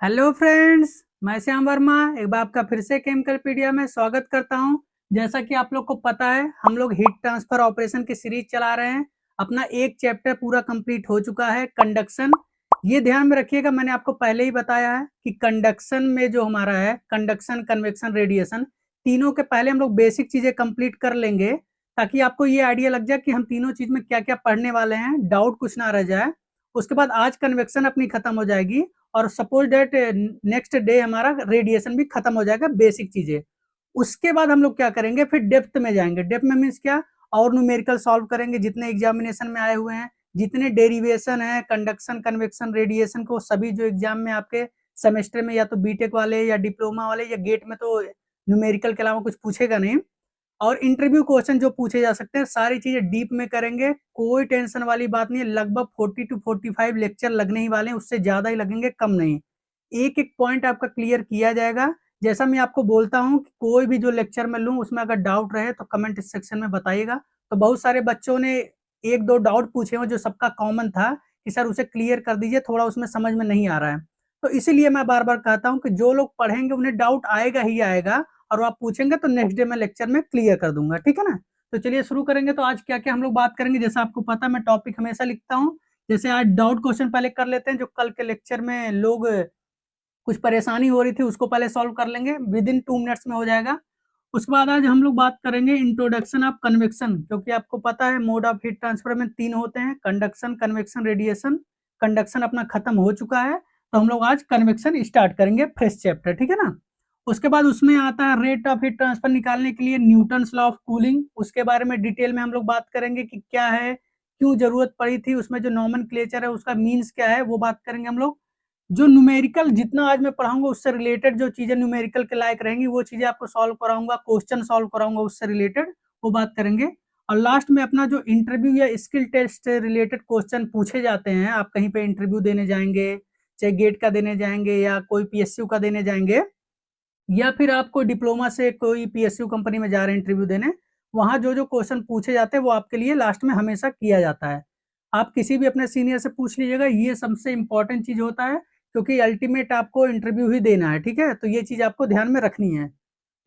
Hello friends, मैं श्याम वर्मा एक बार आपका फिर से केमिकलपीडिया में स्वागत करता हूं। जैसा कि आप लोग को पता है, हम लोग हीट ट्रांसफर ऑपरेशन की सीरीज चला रहे हैं। अपना एक चैप्टर पूरा कंप्लीट हो चुका है, कंडक्शन। ये ध्यान में रखिएगा, मैंने आपको पहले ही बताया है कि कंडक्शन में जो हमारा है कंडक्शन, कन्वेक्शन, रेडिएशन, तीनों के पहले हम लोग बेसिक चीजें कंप्लीट कर लेंगे, ताकि आपको ये आइडिया लग जाए कि हम तीनों चीज में क्या क्या पढ़ने वाले हैं, डाउट कुछ ना रह जाए। उसके बाद आज कन्वेक्शन अपनी खत्म हो जाएगी और सपोज डेट नेक्स्ट डे हमारा रेडिएशन भी खत्म हो जाएगा, बेसिक चीजें। उसके बाद हम लोग क्या करेंगे, फिर डेप्थ में जाएंगे। डेप्थ में मीन्स क्या, और न्यूमेरिकल सॉल्व करेंगे जितने एग्जामिनेशन में आए हुए हैं, जितने डेरिवेशन है कंडक्शन, कन्वेक्शन, रेडिएशन को, सभी जो एग्जाम में आपके सेमेस्टर में या तो बीटेक वाले या डिप्लोमा वाले या गेट में तो न्यूमेरिकल के अलावा कुछ पूछेगा नहीं। और इंटरव्यू क्वेश्चन जो पूछे जा सकते हैं सारी चीजें डीप में करेंगे, कोई टेंशन वाली बात नहीं है। लगभग 40 to 45 लेक्चर लगने ही वाले हैं, उससे ज्यादा ही लगेंगे, कम नहीं। एक एक पॉइंट आपका क्लियर किया जाएगा। जैसा मैं आपको बोलता हूं कि कोई भी जो लेक्चर में लूं उसमें अगर डाउट रहे तो कमेंट सेक्शन में बताइएगा। तो बहुत सारे बच्चों ने एक दो डाउट पूछे हो जो सबका कॉमन था कि सर उसे क्लियर कर दीजिए, थोड़ा उसमें समझ में नहीं आ रहा है। तो इसीलिए मैं बार बार कहता हूं कि जो लोग पढ़ेंगे उन्हें डाउट आएगा ही आएगा, और वो आप पूछेंगे तो नेक्स्ट डे मैं लेक्चर में क्लियर कर दूंगा, ठीक है ना। तो चलिए शुरू करेंगे। तो आज क्या क्या हम लोग बात करेंगे, जैसा आपको पता मैं टॉपिक हमेशा लिखता हूँ। जैसे आज डाउट क्वेश्चन पहले कर लेते हैं, जो कल के लेक्चर में लोग कुछ परेशानी हो रही थी उसको पहले सॉल्व कर लेंगे, विद इन 2 मिनट्स में हो जाएगा। उसके बाद आज हम लोग बात करेंगे इंट्रोडक्शन ऑफ कन्वेक्शन, क्योंकि आपको पता है मोड ऑफ हीट ट्रांसफर में 3 होते हैं, कंडक्शन, कन्वेक्शन, रेडिएशन। कंडक्शन अपना खत्म हो चुका है, तो हम लोग आज कन्वेक्शन स्टार्ट करेंगे, फ्रेश चैप्टर, ठीक है ना। उसके बाद उसमें आता है रेट ऑफ हीट ट्रांसफर निकालने के लिए न्यूटन्स लॉ ऑफ कूलिंग, उसके बारे में डिटेल में हम लोग बात करेंगे कि क्या है, क्यों जरूरत पड़ी थी, उसमें जो नॉमेनक्लेचर है उसका मीन्स क्या है, वो बात करेंगे हम लोग। जो न्यूमेरिकल जितना आज मैं पढ़ाऊंगा उससे रिलेटेड जो चीजें न्यूमेरिकल के लायक रहेंगी वो चीजें आपको सॉल्व कराऊंगा, क्वेश्चन सॉल्व कराऊंगा उससे रिलेटेड, वो बात करेंगे। और लास्ट में अपना जो इंटरव्यू या स्किल टेस्ट से रिलेटेड क्वेश्चन पूछे जाते हैं, आप कहीं पे इंटरव्यू देने जाएंगे, चाहे गेट का देने जाएंगे या कोई पीएसयू का देने जाएंगे, या फिर आप कोई डिप्लोमा से कोई पीएसयू कंपनी में जा रहे हैं इंटरव्यू देने, वहां जो जो क्वेश्चन पूछे जाते हैं वो आपके लिए लास्ट में हमेशा किया जाता है। आप किसी भी अपने सीनियर से पूछ लीजिएगा, ये सबसे इंपॉर्टेंट चीज होता है, क्योंकि अल्टीमेट आपको इंटरव्यू ही देना है, ठीक है। तो ये चीज आपको ध्यान में रखनी है।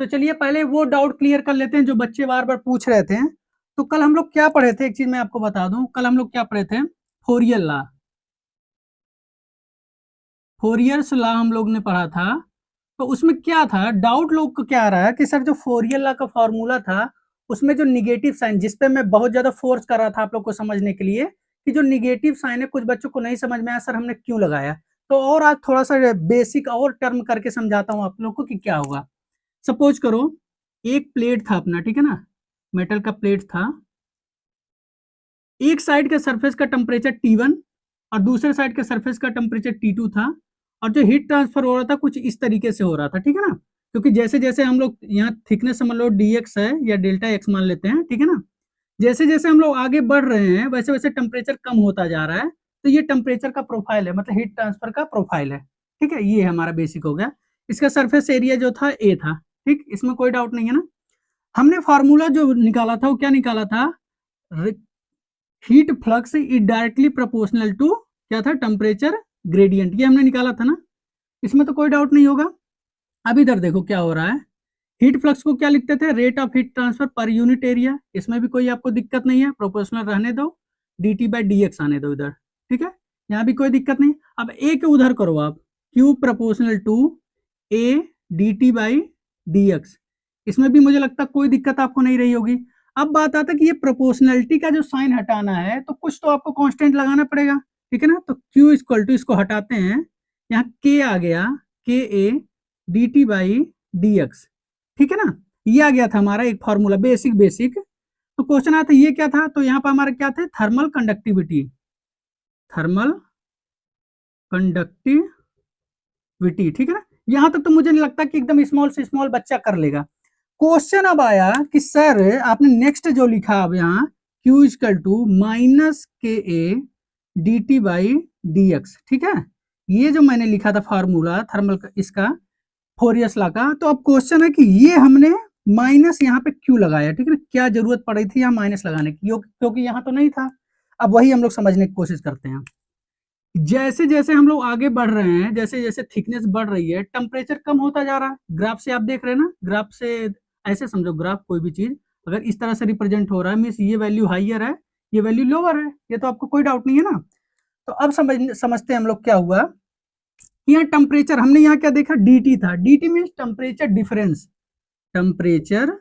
तो चलिए पहले वो डाउट क्लियर कर लेते हैं जो बच्चे बार बार पूछ रहे थे। तो कल हम लोग क्या पढ़े थे, एक चीज मैं आपको बता दूं, कल हम लोग क्या पढ़े थे, फोरियर लॉ। फोरियर्स लॉ हम लोग ने पढ़ा था। तो उसमें क्या था, डाउट लोग को क्या आ रहा है कि सर जो फोरियर लॉ का फॉर्मूला था उसमें जो निगेटिव साइन, जिसपे मैं बहुत ज्यादा फोर्स कर रहा था आप लोग को समझने के लिए, कि जो निगेटिव साइन है कुछ बच्चों को नहीं समझ में आया सर हमने क्यों लगाया। तो और आज थोड़ा सा बेसिक और टर्म करके समझाता हूँ आप लोग को कि क्या होगा। सपोज करो एक प्लेट था अपना, ठीक है ना, मेटल का प्लेट था। एक साइड के सरफेस का टेम्परेचर T1 और दूसरे साइड के सरफेस का टेम्परेचर T2 था, और जो हीट ट्रांसफर हो रहा था कुछ इस तरीके से हो रहा था, ठीक है ना। क्योंकि जैसे जैसे हम लोग यहाँ थिकनेस समझ लो dx है या डेल्टा x मान लेते हैं, ठीक है ना। जैसे जैसे हम लोग आगे बढ़ रहे हैं वैसे वैसे टेम्परेचर कम होता जा रहा है। तो ये टेम्परेचर का प्रोफाइल है, मतलब हीट ट्रांसफर का प्रोफाइल है, ठीक है। ये हमारा बेसिक हो गया। इसका सरफेस एरिया जो था A था, ठीक, इसमें कोई डाउट नहीं है ना। हमने फार्मूला जो निकाला था वो क्या निकाला था, heat flux is directly proportional to क्या था, टेम्परेचर ग्रेडियंट, ये हमने निकाला था ना। इसमें तो कोई डाउट नहीं होगा। अब इधर देखो क्या हो रहा है, हीट फ्लक्स को क्या लिखते थे, rate of heat transfer per unit area. इसमें भी कोई आपको दिक्कत नहीं है, प्रोपोर्शनल रहने दो, D T by D x आने दो इधर, ठीक है। यहाँ भी कोई दिक्कत नहीं। अब ए के उधर करो आप, Q proportional to A D T by D X. इसमें भी मुझे लगता है कोई दिक्कत आपको नहीं रही होगी। अब बात आता है कि ये प्रोपोर्शनलिटी का जो साइन हटाना है तो कुछ तो आपको कांस्टेंट लगाना पड़ेगा, ठीक है ना। तो Q इक्वल टू, इसको हटाते हैं, यहाँ K आ गया, के ए D T by D x, ठीक है ना। ये आ गया था हमारा एक फॉर्मूला, बेसिक बेसिक। तो क्वेश्चन आता ये क्या था, तो यहाँ पर हमारा क्या था, थर्मल कंडक्टिविटी, थर्मल कंडक्टिविटी, ठीक है ना। यहां तक तो मुझे नहीं लगता कि एकदम स्मॉल से स्मॉल बच्चा कर लेगा। क्वेश्चन अब आया कि सर आपने नेक्स्ट जो लिखा अब यहाँ Q इक्वल टू माइनस के ए D T by D x, ठीक है। ये जो मैंने लिखा था फार्मूला थर्मल का, इसका फोरियर्स लॉ का, तो अब क्वेश्चन है कि ये हमने माइनस यहाँ पे क्यों लगाया, ठीक है ना। क्या जरूरत पड़ी थी यहाँ माइनस लगाने की, क्योंकि यहाँ तो नहीं था। अब वही हम लोग समझने की कोशिश करते हैं। जैसे जैसे हम लोग आगे बढ़ रहे हैं, जैसे जैसे थिकनेस बढ़ रही है, टेम्परेचर कम होता जा रहा है। ग्राफ से आप देख रहे हैं ना, ग्राफ से ऐसे समझो, ग्राफ कोई भी चीज अगर इस तरह से रिप्रेजेंट हो रहा है मीन्स ये वैल्यू हाइयर है, ये वैल्यू लोअर है, ये तो आपको कोई डाउट नहीं है ना। तो अब समझते हैं हम लोग क्या हुआ। यहाँ टेम्परेचर हमने यहाँ क्या देखा, dt था, dt means temperature difference, temperature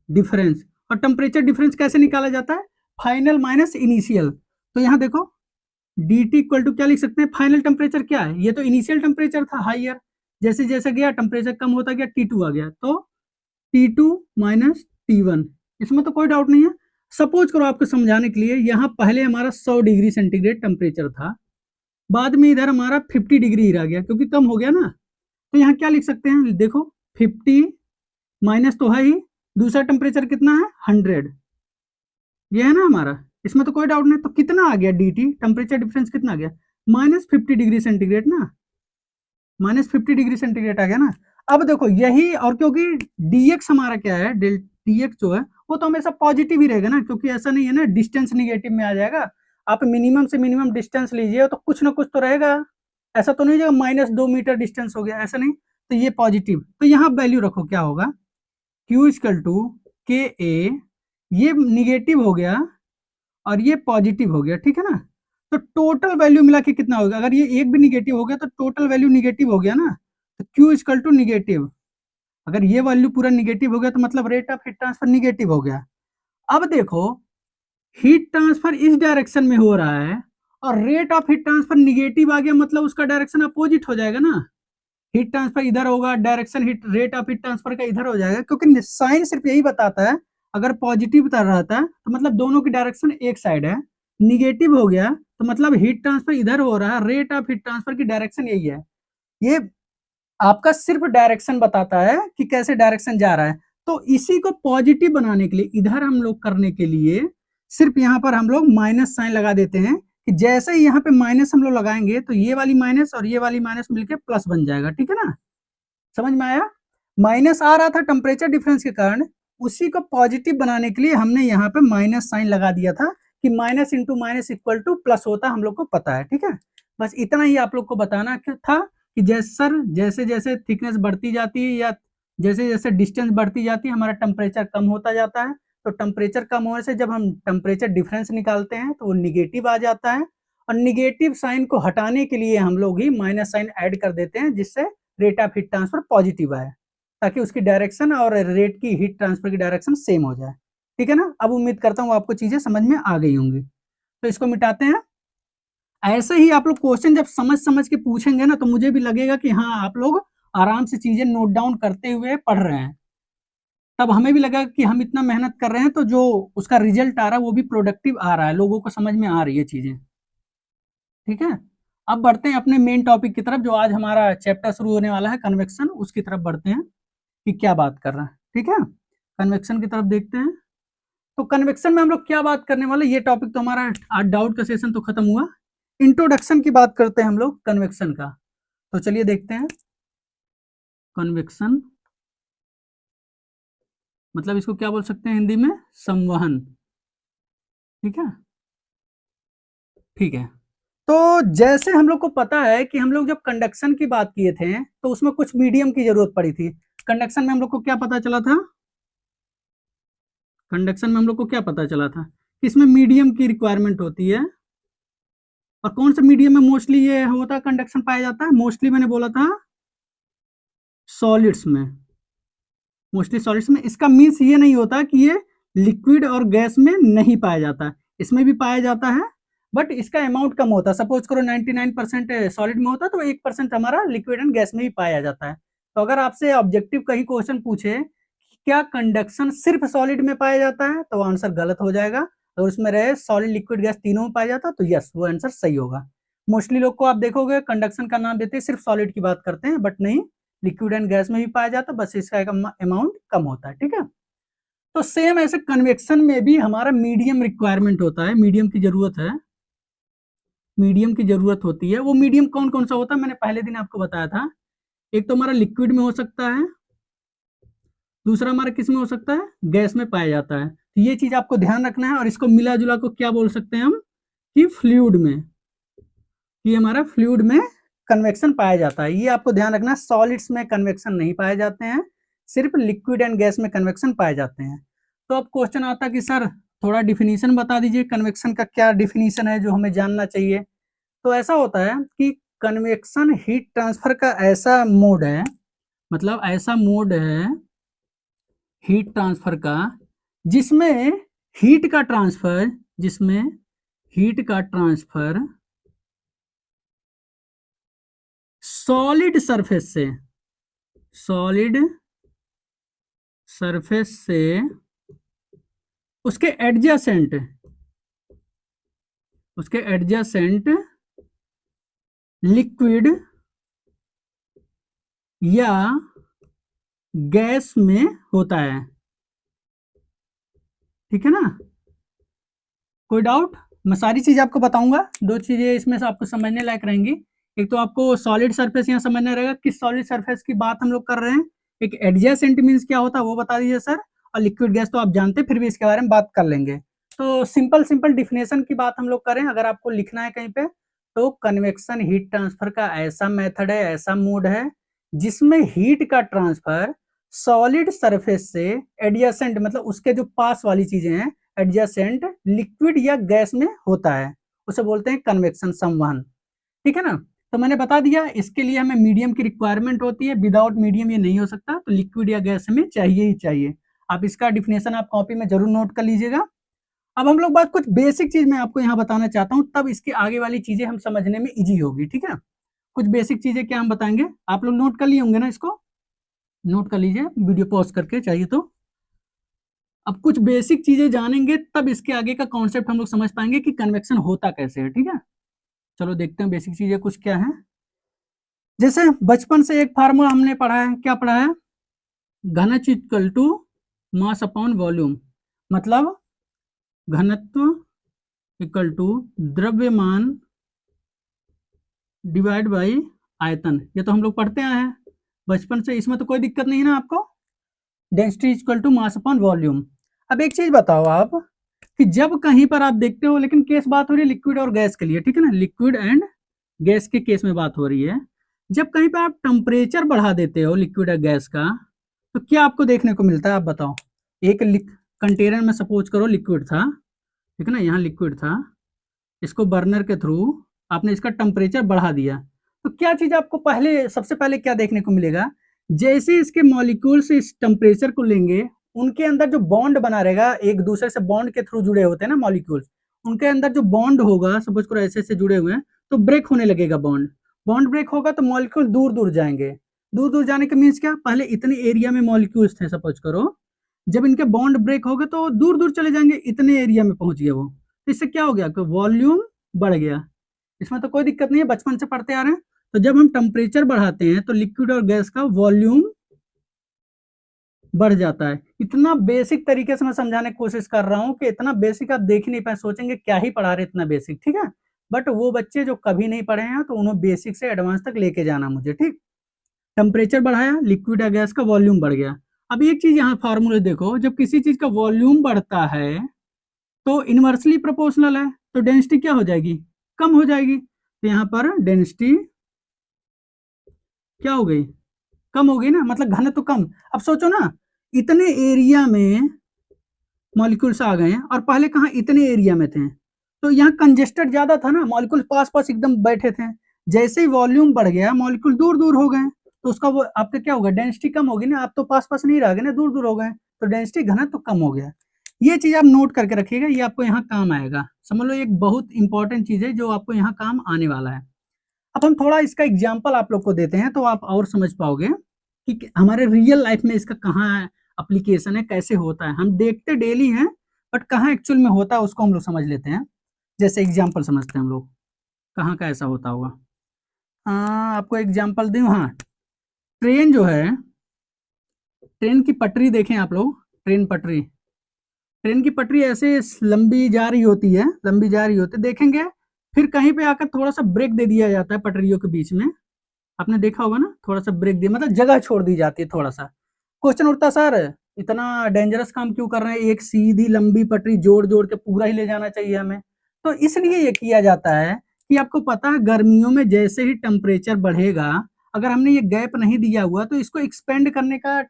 difference. और टेम्परेचर डिफरेंस कैसे निकाला जाता है, फाइनल माइनस इनिशियल। तो यहाँ देखो dt इक्वल टू क्या लिख सकते हैं, फाइनल टेम्परेचर क्या है, ये तो इनिशियल टेम्परेचर था हाइयर, जैसे जैसे गया टेम्परेचर कम होता गया, T2 आ गया, तो T2 माइनस T1, इसमें तो कोई डाउट नहीं है। सपोज करो आपको समझाने के लिए, यहाँ पहले हमारा 100 डिग्री सेंटीग्रेड टेम्परेचर था, बाद में इधर हमारा 50 डिग्री आ गया क्योंकि कम हो गया ना। तो यहाँ क्या लिख सकते हैं, देखो 50 माइनस तो है ही, दूसरा टेम्परेचर कितना है 100, ये है ना हमारा, इसमें तो कोई डाउट नहीं। तो कितना आ गया dt, टेम्परेचर डिफरेंस कितना आ गया, -50 डिग्री सेंटीग्रेड ना, -50 डिग्री सेंटीग्रेड आ गया ना। अब देखो यही, और क्योंकि dx हमारा क्या है, डेल dx जो है वो तो हमेशा पॉजिटिव ही रहेगा ना, क्योंकि ऐसा नहीं है ना डिस्टेंस निगेटिव में आ जाएगा। आप मिनिमम से मिनिमम डिस्टेंस लीजिए तो कुछ ना कुछ तो रहेगा, ऐसा तो नहीं जाएगा -2 मीटर डिस्टेंस हो गया, ऐसा नहीं। तो ये पॉजिटिव, तो यहाँ वैल्यू रखो क्या होगा, q इक्वल टू के ए, ये निगेटिव हो गया और ये पॉजिटिव हो गया, ठीक है ना। तो टोटल वैल्यू मिला के कितना होगा, अगर ये एक भी निगेटिव हो गया तो टोटल वैल्यू निगेटिव हो गया ना, तो Q इक्वल टू निगेटिव, अगर ये वैल्यू पूरा निगेटिव हो गया तो मतलब rate of heat transfer negative हो गया। अब देखो हीट ट्रांसफर इस डायरेक्शन में हो रहा है और rate of heat transfer negative आ गया, मतलब उसका डायरेक्शन अपोजिट हो जाएगा ना, हीट ट्रांसफर इधर होगा, direction heat rate of heat transfer का इधर हो जाएगा, क्योंकि साइन सिर्फ यही बताता है, अगर पॉजिटिव उतर रहता है तो मतलब दोनों की डायरेक्शन एक साइड है, निगेटिव हो गया तो मतलब हीट ट्रांसफर इधर हो रहा है, रेट ऑफ हीट ट्रांसफर की डायरेक्शन यही है। ये आपका सिर्फ डायरेक्शन बताता है कि कैसे डायरेक्शन जा रहा है। तो इसी को पॉजिटिव बनाने के लिए, इधर हम लोग करने के लिए सिर्फ यहाँ पर हम लोग माइनस साइन लगा देते हैं, कि जैसे ही यहाँ पे माइनस हम लोग लगाएंगे तो ये वाली माइनस और ये वाली माइनस मिलके प्लस बन जाएगा, ठीक है ना। समझ में आया, माइनस आ रहा था टेम्परेचर डिफरेंस के कारण, उसी को पॉजिटिव बनाने के लिए हमने यहाँ पे माइनस साइन लगा दिया था, कि minus into minus equal two plus होता, हम लोग को पता है, ठीक है। बस इतना ही आप लोग को बताना था कि जैसे सर जैसे जैसे थिकनेस बढ़ती जाती है या जैसे जैसे डिस्टेंस बढ़ती जाती है हमारा टेम्परेचर कम होता जाता है, तो टेम्परेचर कम होने से जब हम टेम्परेचर डिफरेंस निकालते हैं तो वो निगेटिव आ जाता है, और निगेटिव साइन को हटाने के लिए हम लोग ही माइनस साइन ऐड कर देते हैं, जिससे rate of heat transfer positive आए, ताकि उसकी डायरेक्शन और रेट की हीट ट्रांसफर की डायरेक्शन सेम हो जाए, ठीक है ना। अब उम्मीद करता हूँ आपको चीजें समझ में आ गई होंगी, तो इसको मिटाते हैं। ऐसे ही आप लोग क्वेश्चन जब समझ समझ के पूछेंगे ना, तो मुझे भी लगेगा कि हाँ आप लोग आराम से चीजें नोट डाउन करते हुए पढ़ रहे हैं, तब हमें भी लगा कि हम इतना मेहनत कर रहे हैं तो जो उसका रिजल्ट आ रहा है वो भी प्रोडक्टिव आ रहा है, लोगों को समझ में आ रही है चीजें, ठीक है। अब बढ़ते हैं अपने मेन टॉपिक की तरफ, जो आज हमारा चैप्टर शुरू होने वाला है कन्वेक्शन, उसकी तरफ बढ़ते हैं कि क्या बात कर रहा है, ठीक है। कन्वेक्शन की तरफ देखते हैं। तो कन्वेक्शन में हम लोग क्या बात करने वाले, ये टॉपिक तो हमारा आज डाउट का सेशन तो खत्म हुआ, इंट्रोडक्शन की बात करते हैं हम लोग कन्वेक्शन का। तो चलिए देखते हैं कन्वेक्शन मतलब इसको क्या बोल सकते हैं हिंदी में, संवहन, ठीक है। ठीक है, तो जैसे हम लोग को पता है कि हम लोग जब कंडक्शन की बात किए थे तो उसमें कुछ मीडियम की जरूरत पड़ी थी। कंडक्शन में हम लोग को क्या पता चला था, कंडक्शन में हम लोग को क्या पता चला था कि इसमें मीडियम की रिक्वायरमेंट होती है, और कौन सा मीडियम में मोस्टली ये होता है, कंडक्शन पाया जाता है, मोस्टली मैंने बोला था सॉलिड्स में, मोस्टली सॉलिड्स में। इसका मीन्स ये नहीं होता कि ये लिक्विड और गैस में नहीं पाया जाता, इसमें भी पाया जाता है, बट इसका अमाउंट कम होता है। सपोज करो 99% सॉलिड में होता है, तो 1% हमारा लिक्विड एंड गैस में भी पाया जाता है। तो अगर आपसे ऑब्जेक्टिव कहीं क्वेश्चन पूछे क्या कंडक्शन सिर्फ सॉलिड में पाया जाता है, तो आंसर गलत हो जाएगा। अगर उसमें रहे सॉलिड लिक्विड गैस तीनों में पाया जाता है, तो यस वो आंसर सही होगा। मोस्टली लोग को आप देखोगे कंडक्शन का नाम देते हैं सिर्फ सॉलिड की बात करते हैं, बट नहीं, लिक्विड एंड गैस में भी पाया जाता है, बस इसका एक अमाउंट कम होता है, ठीक है। तो सेम ऐसे कन्वेक्शन में भी हमारा मीडियम रिक्वायरमेंट होता है, मीडियम की जरूरत है, मीडियम की जरूरत होती है। वो मीडियम कौन कौन सा होता है, मैंने पहले दिन आपको बताया था। एक तो हमारा लिक्विड में हो सकता है, दूसरा हमारा किस में हो सकता है, गैस में पाया जाता है। तो ये चीज आपको ध्यान रखना है, और इसको मिला जुला को क्या बोल सकते हैं हम, कि फ्लूइड में, कि हमारा फ्लूइड में कन्वेक्शन पाया जाता है। ये आपको ध्यान रखना, सॉलिड्स में कन्वेक्शन नहीं पाए जाते हैं, सिर्फ लिक्विड एंड गैस में कन्वेक्शन पाए जाते हैं। तो अब क्वेश्चन आता है कि सर थोड़ा डिफिनीशन बता दीजिए, कन्वेक्शन का क्या डिफिनीशन है जो हमें जानना चाहिए। तो ऐसा होता है कि कन्वेक्शन हीट ट्रांसफर का ऐसा मोड है, मतलब ऐसा मोड है हीट ट्रांसफर का जिसमें हीट का ट्रांसफर सॉलिड सरफेस से उसके एडजेसेंट लिक्विड या गैस में होता है। ठीक है ना, कोई डाउट? मैं सारी चीज आपको बताऊंगा, दो चीजें इसमें से आपको समझने लायक रहेंगी। एक तो आपको सॉलिड सरफेस यहाँ समझना रहेगा, किस सॉलिड सरफेस की बात हम लोग कर रहे हैं। एक एडजेसेंट मींस क्या होता है वो बता दीजिए सर, और लिक्विड गैस तो आप जानते हैं, फिर भी इसके बारे में बात कर लेंगे। तो सिंपल डिफिनेशन की बात हम लोग करें, अगर आपको लिखना है कहीं पे, तो कन्वेक्शन हीट ट्रांसफर का ऐसा मेथड है, ऐसा मोड है जिसमें हीट का ट्रांसफर सॉलिड सरफेस से एडजेसेंट, मतलब उसके जो पास वाली चीजें हैं, एडजेसेंट लिक्विड या गैस में होता है, उसे बोलते हैं कन्वेक्शन संवहन। ठीक है ना, तो मैंने बता दिया इसके लिए हमें मीडियम की रिक्वायरमेंट होती है, विदाउट मीडियम ये नहीं हो सकता, तो लिक्विड या गैस हमें चाहिए ही चाहिए। आप इसका डिफिनेशन आप कॉपी में जरूर नोट कर लीजिएगा। अब हम लोग बात कुछ बेसिक चीज मैं आपको यहाँ बताना चाहता हूँ, तब इसकी आगे वाली चीजें हम समझने में इजी होगी। ठीक है, कुछ बेसिक चीजें क्या हम बताएंगे, आप लोग नोट कर लिए होंगे ना, इसको नोट कर लीजिए वीडियो पॉज करके चाहिए तो। अब कुछ बेसिक चीजें जानेंगे तब इसके आगे का कॉन्सेप्ट हम लोग समझ पाएंगे कि कन्वेक्शन होता कैसे है। ठीक है, चलो देखते हैं बेसिक चीजें कुछ क्या है। जैसे बचपन से एक फार्मूला हमने पढ़ा है, क्या पढ़ा है, घनत्व equal to mass upon volume, मतलब घनत्व इक्वल टू द्रव्यमान डिवाइड बाई आयतन। ये तो हम लोग पढ़ते आए हैं बचपन से, इसमें तो कोई दिक्कत नहीं है ना आपको। Density equal to mass upon volume. अब एक चीज बताओ आप, कि जब कहीं पर आप देखते हो, लेकिन केस बात हो रही है लिक्विड और गैस के लिए, ठीक है ना, लिक्विड एंड गैस के केस में बात हो रही है, जब कहीं पर आप टेम्परेचर बढ़ा देते हो लिक्विड और गैस का, तो क्या आपको देखने को मिलता है, आप बताओ। एक कंटेनर में सपोज करो लिक्विड था, ठीक है ना, यहाँ लिक्विड था, इसको बर्नर के थ्रू आपने इसका टेम्परेचर बढ़ा दिया, तो क्या चीज आपको सबसे पहले क्या देखने को मिलेगा, जैसे इसके मॉलिक्यूल्स इस टेम्परेचर को लेंगे, उनके अंदर जो बॉन्ड बना रहेगा, एक दूसरे से बॉन्ड के थ्रू जुड़े होते हैं ना मॉलिक्यूल्स, उनके अंदर जो बॉन्ड होगा, सपोज करो ऐसे ऐसे जुड़े हुए हैं, तो ब्रेक होने लगेगा बॉन्ड ब्रेक होगा तो मॉलिक्यूल दूर दूर जाएंगे। दूर दूर जाने के मीन्स क्या, पहले इतने एरिया में मॉलिक्यूल्स थे सपोज करो, जब इनके बॉन्ड ब्रेक हो गए तो दूर दूर चले जाएंगे, इतने एरिया में पहुंच गए वो, तो इससे क्या हो गया कि वॉल्यूम बढ़ गया। इसमें तो कोई दिक्कत नहीं है, बचपन से पढ़ते आ रहे हैं। तो जब हम टेम्परेचर बढ़ाते हैं तो लिक्विड और गैस का वॉल्यूम बढ़ जाता है। इतना बेसिक तरीके से मैं समझाने की कोशिश कर रहा हूं कि इतना बेसिक आप देख ही नहीं पाए, सोचेंगे क्या ही पढ़ा रहे इतना बेसिक। ठीक है, बट वो बच्चे जो कभी नहीं पढ़े हैं तो उन्हें बेसिक से एडवांस तक लेके जाना मुझे। ठीक, टेम्परेचर बढ़ाया, लिक्विड या गैस का वॉल्यूम बढ़ गया। अब एक चीज यहाँ फार्मूले देखो, जब किसी चीज का वॉल्यूम बढ़ता है तो इनवर्सली प्रोपोर्शनल है, तो डेंसिटी क्या हो जाएगी, कम हो जाएगी। तो यहाँ पर डेंसिटी क्या हो गई, कम हो गई ना, मतलब घनत्व तो कम। अब सोचो ना, इतने एरिया में मॉलिक्यूल्स आ गए हैं और पहले कहाँ इतने एरिया में थे, तो यहाँ कंजेस्टेड ज्यादा था ना, मॉलिक्यूल पास पास एकदम बैठे थे। जैसे ही वॉल्यूम बढ़ गया मॉलिक्यूल दूर दूर हो गए, तो उसका वो आपका क्या होगा, डेंसिटी कम होगी ना, आप तो पास पास नहीं रह गए ना, दूर दूर हो गए, तो डेंसिटी घनत्व तो कम हो गया। ये चीज आप नोट करके रखिएगा, ये आपको यहाँ काम आएगा, समझ लो एक बहुत इंपॉर्टेंट चीज है जो आपको यहाँ काम आने वाला है। अब हम थोड़ा इसका एग्जाम्पल आप लोग को देते हैं तो आप और समझ पाओगे कि हमारे रियल लाइफ में इसका कहाँ एप्लीकेशन है, कैसे होता है। हम देखते डेली हैं, बट कहाँ एक्चुअल में होता है उसको हम लोग समझ लेते हैं। जैसे एग्जाम्पल समझते हैं हम लोग, कहाँ का ऐसा होता होगा। आपको एग्जाम्पल दूँ, हाँ, ट्रेन जो है, ट्रेन की पटरी देखें आप लोग, ट्रेन की पटरी ऐसे लंबी जा रही होती है, देखेंगे, फिर कहीं पे आकर थोड़ा सा ब्रेक दे दिया जाता है पटरियों के बीच में, आपने देखा होगा ना, थोड़ा सा ब्रेक दिया, मतलब जगह छोड़ दी जाती है थोड़ा सा। क्वेश्चन उठता, सर इतना डेंजरस काम क्यों कर रहे हैं, एक सीधी लंबी पटरी जोड़ जोड़ के पूरा ही ले जाना चाहिए हमें। तो इसलिए ये किया जाता है कि आपको पता है गर्मियों में जैसे ही टेम्परेचर बढ़ेगा, अगर हमने ये गैप नहीं दिया हुआ तो इसको एक्सपेंड करने का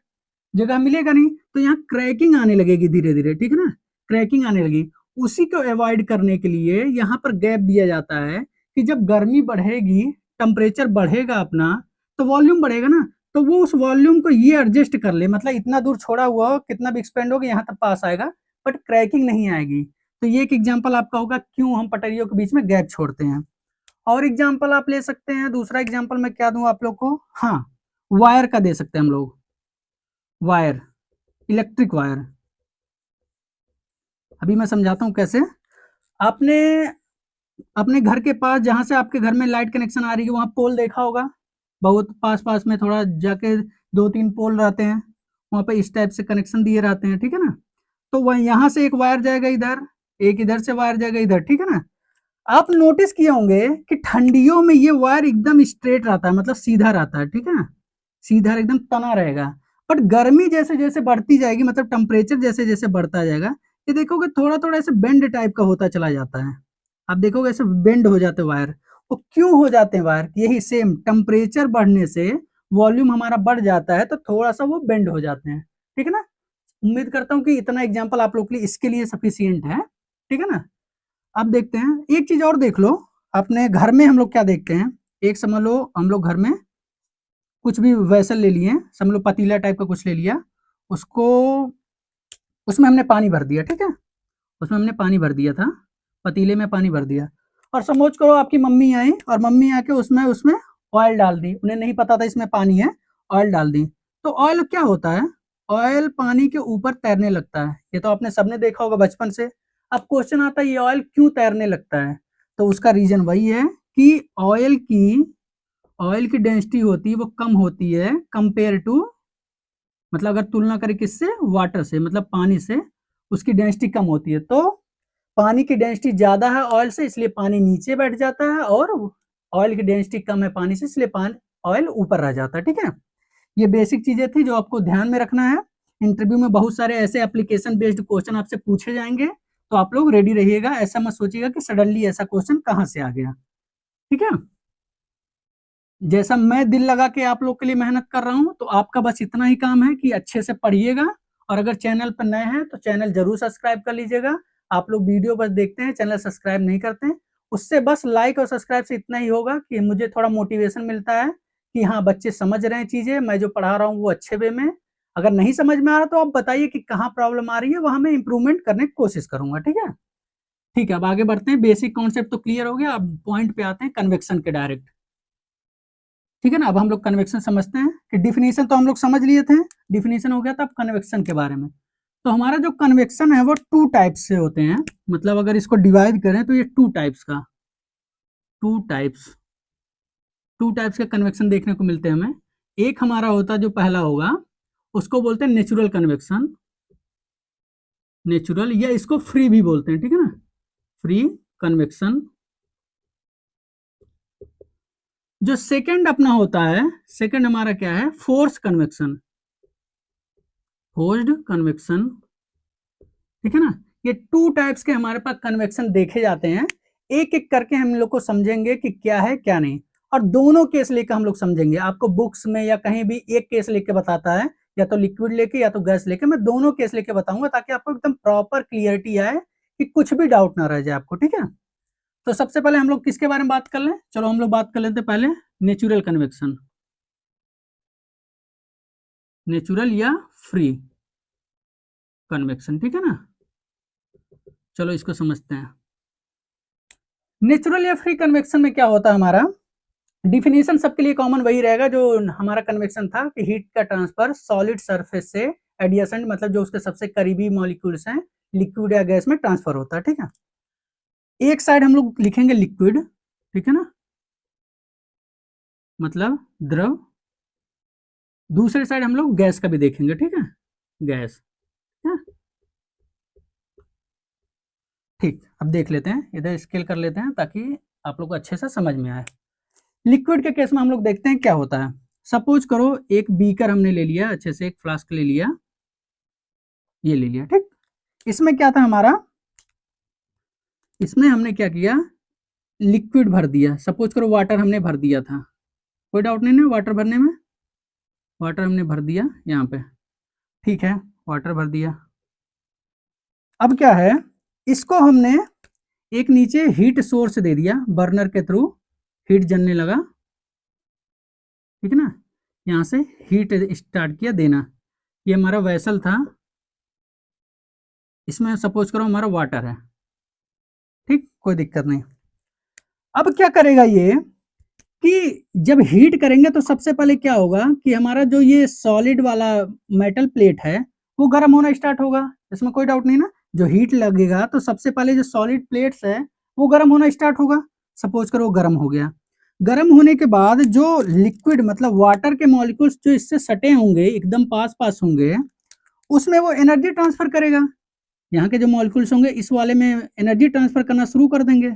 जगह मिलेगा नहीं, तो यहाँ क्रैकिंग आने लगेगी धीरे-धीरे, ठीक है ना? क्रैकिंग आने लगी। उसी को अवॉइड करने के लिए यहाँ पर गैप दिया जाता है कि जब गर्मी बढ़ेगी, टेम्परेचर बढ़ेगा अपना, तो वॉल्यूम बढ़ेगा ना, तो वो उस वॉल्यूम को ये एडजस्ट कर ले, मतलब इतना दूर छोड़ा हुआ हो, कितना भी एक्सपेंड होगा यहाँ तक पास आएगा, बट क्रैकिंग नहीं आएगी। तो ये एक एग्जांपल आपका होगा क्यों हम पटरियों के बीच में गैप छोड़ते हैं। और एग्जांपल आप ले सकते हैं, दूसरा एग्जांपल मैं क्या दूं आप लोग को? हाँ, वायर का दे सकते हैं हम लोग। Wire, electric wire. अभी मैं समझाता हूँ कैसे। आपने अपने घर के पास, जहां से आपके घर में लाइट कनेक्शन आ रही है, वहां पोल देखा होगा, बहुत पास पास में थोड़ा जाके 2-3 पोल रहते हैं, वहां पे इस टाइप से कनेक्शन दिए रहते हैं, ठीक है ना? तो वह यहाँ से एक वायर जाएगा इधर, एक इधर से वायर जाएगा इधर, ठीक है ना? आप नोटिस किए होंगे कि ठंडियों में ये वायर एकदम स्ट्रेट रहता है, मतलब सीधा रहता है, ठीक है ना? सीधा एकदम तना रहेगा। बट गर्मी जैसे जैसे बढ़ती जाएगी, मतलब टेम्परेचर जैसे जैसे बढ़ता जाएगा, ये देखोगे थोड़ा थोड़ा ऐसे बेंड टाइप का होता चला जाता है। आप देखोगे ऐसे बेंड हो जाते वायर। वो क्यों हो जाते हैं वायर? यही सेम, टेम्परेचर बढ़ने से वॉल्यूम हमारा बढ़ जाता है, तो थोड़ा सा वो बेंड हो जाते हैं, ठीक है ना? उम्मीद करता हूँ कि इतना एग्जाम्पल आप लोग के लिए इसके लिए सफिशियंट है, ठीक है ना? अब देखते हैं एक चीज और देख लो। अपने घर में हम लोग क्या देखते हैं, एक समझ लो हम लोग घर में कुछ भी वेसल ले लिए, समझ लो पतीला टाइप का कुछ ले लिया, उसको उसमें हमने पानी भर दिया, ठीक है? उसमें हमने पानी भर दिया था, पतीले में पानी भर दिया, और समझ करो आपकी मम्मी आई और मम्मी आके उसमें उसमें ऑयल डाल दी, उन्हें नहीं पता था इसमें पानी है, ऑयल डाल दी। तो ऑयल क्या होता है? ऑयल पानी के ऊपर तैरने लगता है, ये तो आपने सबने देखा होगा बचपन से। अब क्वेश्चन आता है ये ऑयल क्यों तैरने लगता है? तो उसका रीजन वही है कि ऑयल की डेंसिटी होती है वो कम होती है कंपेयर टू, मतलब अगर तुलना करें किससे? वाटर से, मतलब पानी से उसकी डेंसिटी कम होती है। तो पानी की डेंसिटी ज्यादा है ऑयल से, इसलिए पानी नीचे बैठ जाता है, और ऑयल की डेंसिटी कम है पानी से, इसलिए पानी ऑयल ऊपर रह जाता है, ठीक है? ये बेसिक चीजें थी जो आपको ध्यान में रखना है। इंटरव्यू में बहुत सारे ऐसे एप्लीकेशन बेस्ड क्वेश्चन आपसे पूछे जाएंगे, तो आप लोग रेडी रहिएगा, ऐसा मत सोचिएगा कि सडनली ऐसा क्वेश्चन कहाँ से आ गया, ठीक है? जैसा मैं दिल लगा के आप लोग के लिए मेहनत कर रहा हूं, तो आपका बस इतना ही काम है कि अच्छे से पढ़िएगा, और अगर चैनल पर नए हैं तो चैनल जरूर सब्सक्राइब कर लीजिएगा। आप लोग वीडियो बस देखते हैं, चैनल सब्सक्राइब नहीं करते हैं, उससे बस लाइक और सब्सक्राइब से इतना ही होगा कि मुझे थोड़ा मोटिवेशन मिलता है कि हाँ बच्चे समझ रहे हैं चीजें, मैं जो पढ़ा रहा हूँ वो अच्छे वे में। अगर नहीं समझ में आ रहा तो आप बताइए कि कहाँ प्रॉब्लम आ रही है, वहां मैं इंप्रूवमेंट करने की कोशिश करूंगा, ठीक है? ठीक है, अब आगे बढ़ते हैं। बेसिक कॉन्सेप्ट तो क्लियर हो गया, अब पॉइंट पे आते हैं कन्वेक्शन के डायरेक्ट, ठीक है ना? अब हम लोग कन्वेक्शन समझते हैं कि डिफिनीशन तो हम लोग समझ लिए थे, डिफिनीशन हो गया था, अब कन्वेक्शन के बारे में। तो हमारा जो कन्वेक्शन है वो टू टाइप्स से होते हैं, मतलब अगर इसको डिवाइड करें तो ये टू टाइप्स टू टाइप्स के कन्वेक्शन देखने को मिलते हैं हमें। एक हमारा होता जो पहला होगा उसको बोलते हैं नेचुरल कन्वेक्शन, नेचुरल, या इसको फ्री भी बोलते हैं, ठीक है ना? Free convection. जो सेकंड अपना होता है, सेकंड हमारा क्या है? फोर्स कन्वेक्शन, फोर्स्ड कन्वेक्शन, ठीक है ना? ये टू टाइप्स के हमारे पास कन्वेक्शन देखे जाते हैं, एक एक करके हम लोग को समझेंगे कि क्या है क्या नहीं, और दोनों केस लेकर हम लोग समझेंगे। आपको बुक्स में या कहीं भी एक केस लेके बताता है, या तो लिक्विड लेके या तो गैस लेके, मैं दोनों केस लेके बताऊंगा ताकि आपको एकदम प्रॉपर क्लियरिटी आए कि कुछ भी डाउट ना रह जाए आपको, ठीक है? तो सबसे पहले हम लोग किसके बारे में बात कर लें? चलो हम लोग बात कर लेते हैं पहले नेचुरल कन्वेक्शन, नेचुरल या फ्री कन्वेक्शन, ठीक है ना? चलो इसको समझते हैं। नेचुरल या फ्री कन्वेक्शन में क्या होता है हमारा? डिफिनीशन सबके लिए कॉमन वही रहेगा जो हमारा कन्वेक्शन था कि हीट का ट्रांसफर सॉलिड सरफेस से एडजेसेंट, मतलब जो उसके सबसे करीबी मॉलिक्यूल्स हैं, लिक्विड या गैस में ट्रांसफर होता है, ठीक है? एक साइड हम लोग लिखेंगे लिक्विड, ठीक है ना, मतलब द्रव। दूसरे साइड हम लोग गैस का भी देखेंगे, ठीक है, गैस, है? ठीक, अब देख लेते हैं, इधर स्केल कर लेते हैं ताकि आप लोग को अच्छे से समझ में आए। लिक्विड के केस में हम लोग देखते हैं क्या होता है। सपोज करो एक बीकर हमने ले लिया, अच्छे से एक फ्लास्क ले लिया, ये ले लिया, ठीक। इसमें क्या था हमारा? इसमें हमने क्या किया? लिक्विड भर दिया, सपोज करो वाटर हमने भर दिया था, कोई डाउट नहीं ना वाटर भरने में, वाटर हमने भर दिया यहाँ पे, ठीक है, वाटर भर दिया। अब क्या है, इसको हमने एक नीचे हीट सोर्स दे दिया, बर्नर के थ्रू हीट जलने लगा, ठीक है ना, यहाँ से हीट स्टार्ट किया देना। ये हमारा वेसल था, इसमें सपोज करो हमारा वाटर है, ठीक, कोई दिक्कत नहीं। अब क्या करेगा ये कि जब हीट करेंगे तो सबसे पहले क्या होगा कि हमारा जो ये सॉलिड वाला मेटल प्लेट है वो गर्म होना स्टार्ट होगा, इसमें कोई डाउट नहीं ना। जो हीट लगेगा तो सबसे पहले जो सॉलिड प्लेट्स है वो गर्म होना स्टार्ट होगा, सपोज करो गर्म हो गया। गर्म होने के बाद जो लिक्विड मतलब वाटर के मॉलिक्यूल्स जो इससे सटे होंगे एकदम पास पास होंगे, उसमें वो एनर्जी ट्रांसफर करेगा। यहाँ के जो मॉलिक्यूल्स होंगे इस वाले में एनर्जी ट्रांसफर करना शुरू कर देंगे,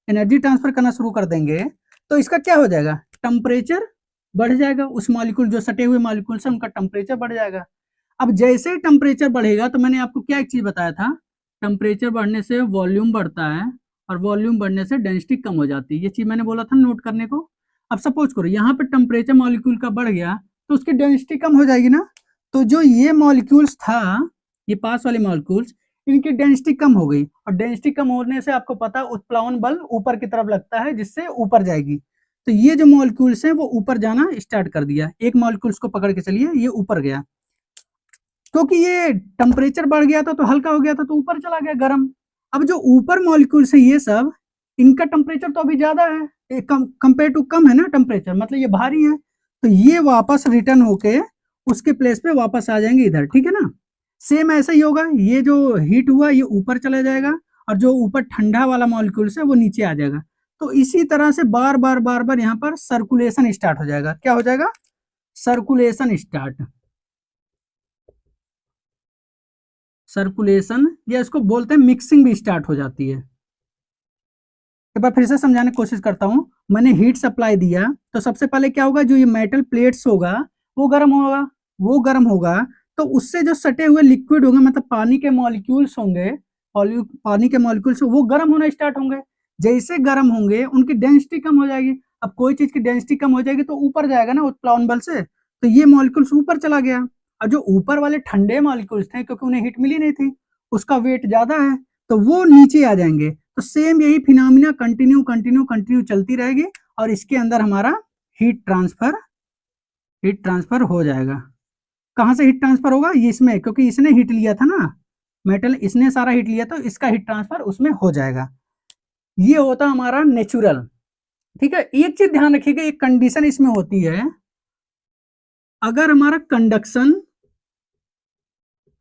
एनर्जी ट्रांसफर करना शुरू कर देंगे तो इसका क्या हो जाएगा, टेम्परेचर बढ़ जाएगा, उस मॉलिक्यूल जो सटे हुए मॉलिक्यूल से उनका टेम्परेचर बढ़ जाएगा। अब जैसे ही टेम्परेचर बढ़ेगा तो मैंने आपको क्या एक चीज बताया था, टेम्परेचर बढ़ने से वॉल्यूम बढ़ता है और वॉल्यूम बढ़ने से डेंसिटी कम हो जाती है, ये चीज मैंने बोला था नोट करने को। अब सपोज करो यहाँ पे टेम्परेचर मॉलिक्यूल का बढ़ गया तो उसकी डेंसिटी कम हो जाएगी ना, तो जो ये मॉलिक्यूल्स था, ये पास वाले मॉलिक्यूल्स, इनकी डेंसिटी कम हो गई, और डेंसिटी कम होने से आपको पता है उत्प्लावन बल ऊपर की तरफ लगता है जिससे ऊपर जाएगी। तो ये जो मॉलिक्यूल्स हैं वो ऊपर जाना स्टार्ट कर दिया, एक मॉलिक्यूल्स को पकड़ के चलिए, ये ऊपर गया, क्योंकि ये टेम्परेचर बढ़ गया था तो हल्का हो गया था तो ऊपर चला गया गर्म। अब जो ऊपर मॉलिक्यूल्स है ये सब, इनका टेम्परेचर तो अभी ज्यादा है, कंपेयर टू कम है ना टेम्परेचर, मतलब ये भारी है, तो ये वापस रिटर्न होके उसके प्लेस पे वापस आ जाएंगे इधर, ठीक है ना। सेम ऐसा ही होगा, ये जो हीट हुआ ये ऊपर चला जाएगा और जो ऊपर ठंडा वाला मॉलिक्यूल्स है वो नीचे आ जाएगा। तो इसी तरह से बार बार बार बार यहाँ पर सर्कुलेशन स्टार्ट हो जाएगा, क्या हो जाएगा, सर्कुलेशन स्टार्ट, सर्कुलेशन, या इसको बोलते हैं मिक्सिंग भी स्टार्ट हो जाती है। एक बार फिर से समझाने की कोशिश करता हूँ, मैंने हीट सप्लाई दिया तो सबसे पहले क्या होगा, जो ये मेटल प्लेट्स होगा वो गर्म होगा, वो गर्म होगा तो उससे जो सटे हुए लिक्विड होंगे मतलब पानी के मॉलिक्यूल्स होंगे, पानी के मॉलिक्यूल्स वो गर्म होना स्टार्ट होंगे। जैसे गर्म होंगे उनकी डेंसिटी कम हो जाएगी, अब कोई चीज की डेंसिटी कम हो जाएगी तो ऊपर जाएगा ना उत्प्लावन बल से, तो ये मॉलिक्यूल्स ऊपर चला गया। और जो ऊपर वाले ठंडे मॉलिक्यूल्स थे क्योंकि उन्हें हीट मिली नहीं थी, उसका वेट ज्यादा है तो वो नीचे आ जाएंगे। तो सेम यही फिनोमिना कंटिन्यू कंटिन्यू कंटिन्यू चलती रहेगी और इसके अंदर हमारा हीट ट्रांसफर हो जाएगा। कहाँ से हीट ट्रांसफर होगा, ये इसमें, क्योंकि इसने हीट लिया था ना, मेटल इसने सारा हीट लिया तो इसका हीट ट्रांसफर उसमें हो जाएगा। ये होता हमारा नेचुरल, ठीक है। एक चीज ध्यान रखिएगा, एक कंडीशन इसमें होती है, अगर हमारा conduction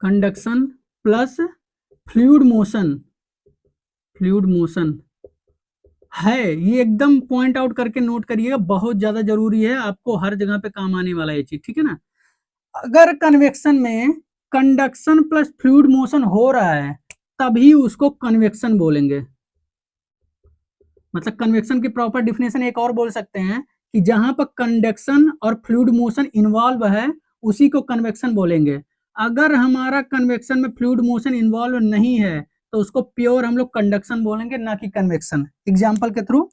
conduction plus fluid motion, fluid motion है, ये एकदम पॉइंट आउट करके नोट करिएगा, बहुत ज्यादा जरूरी है, आपको हर जगह पे काम आने वाला ये चीज, ठीक है ना। अगर कन्वेक्शन में कंडक्शन प्लस फ्लूइड मोशन हो रहा है तभी उसको कन्वेक्शन बोलेंगे। मतलब कन्वेक्शन की प्रॉपर डिफिनेशन एक और बोल सकते हैं कि जहां पर कंडक्शन और फ्लूइड मोशन इन्वॉल्व है उसी को कन्वेक्शन बोलेंगे। अगर हमारा कन्वेक्शन में फ्लूइड मोशन इन्वॉल्व नहीं है तो उसको प्योर हम लोग कंडक्शन बोलेंगे, ना कि कन्वेक्शन। एग्जाम्पल के थ्रू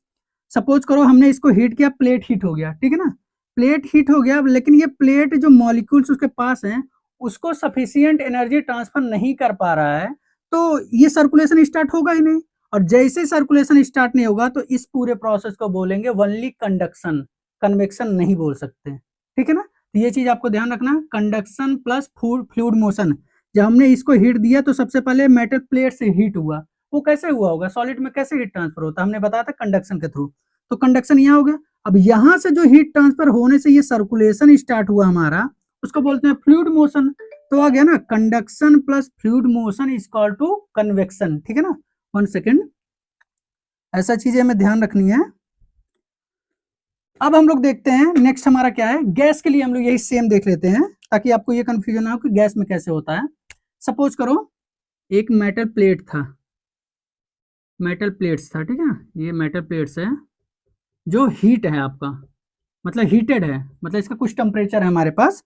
सपोज करो हमने इसको हीट किया, प्लेट हीट हो गया, ठीक है ना, प्लेट हीट हो गया, लेकिन ये प्लेट जो मॉलिक्यूल्स उसके पास हैं उसको सफिशियंट एनर्जी ट्रांसफर नहीं कर पा रहा है, तो ये सर्कुलेशन स्टार्ट होगा ही नहीं। और जैसे सर्कुलेशन स्टार्ट नहीं होगा तो इस पूरे प्रोसेस को बोलेंगे ओनली कंडक्शन, कन्वेक्शन नहीं बोल सकते, ठीक है ना। तो ये चीज आपको ध्यान रखना, कंडक्शन प्लस फ्लूइड मोशन। जब हमने इसको हीट दिया तो सबसे पहले मेटल प्लेट से हीट हुआ, वो कैसे हुआ होगा, सॉलिड में कैसे हीट ट्रांसफर होता है, हमने बताया था कंडक्शन के थ्रू, तो कंडक्शन यहाँ हो गया। अब यहाँ से जो हीट ट्रांसफर होने से ये सर्कुलेशन स्टार्ट हुआ हमारा, उसको बोलते हैं फ्लूइड मोशन। तो आ गया ना, conduction plus fluid motion is equal to convection, ठीक है ना। 1 सेकेंड, ऐसा चीजें हमें ध्यान रखनी है। अब हम लोग देखते हैं नेक्स्ट हमारा क्या है, गैस के लिए हम लोग यही सेम देख लेते हैं ताकि आपको ये कंफ्यूजन ना हो कि गैस में कैसे होता है। सपोज करो एक मेटल प्लेट था, मेटल प्लेट्स था, ठीक है, ये मेटल प्लेट्स है जो हीट है आपका, मतलब हीटेड है, मतलब इसका कुछ टेम्परेचर है हमारे पास।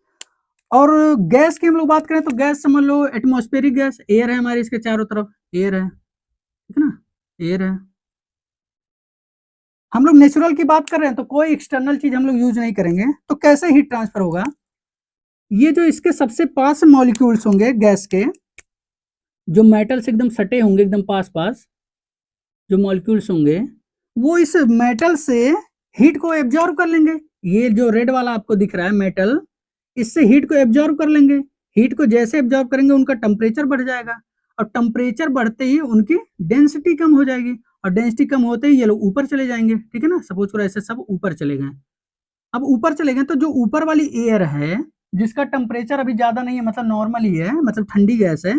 और गैस की हम लोग बात करें तो गैस समझ लो एटमॉस्फेरिक गैस, एयर है हमारे इसके चारों तरफ, एयर है, ठीक है ना, एयर है। हम लोग नेचुरल की बात कर रहे हैं तो कोई एक्सटर्नल चीज हम लोग यूज नहीं करेंगे, तो कैसे हीट ट्रांसफर होगा? ये जो इसके सबसे पास मॉलिक्यूल्स होंगे गैस के, जो मेटल से एकदम सटे होंगे, एकदम पास पास जो मॉलिक्यूल्स होंगे, वो इस मेटल से हीट को एब्जॉर्ब कर लेंगे। ये जो रेड वाला आपको दिख रहा है मेटल, इससे हीट को एब्जॉर्ब कर लेंगे। हीट को जैसे एब्जॉर्ब करेंगे उनका टेम्परेचर बढ़ जाएगा, और टेम्परेचर बढ़ते ही उनकी डेंसिटी कम हो जाएगी, और डेंसिटी कम होते ही ये लोग ऊपर चले जाएंगे। ठीक है ना, सपोज करो ऐसे सब ऊपर चले गए। अब ऊपर चले गए तो जो ऊपर वाली एयर है, जिसका टेम्परेचर अभी ज्यादा नहीं है, मतलब नॉर्मल ही है, मतलब ठंडी गैस है,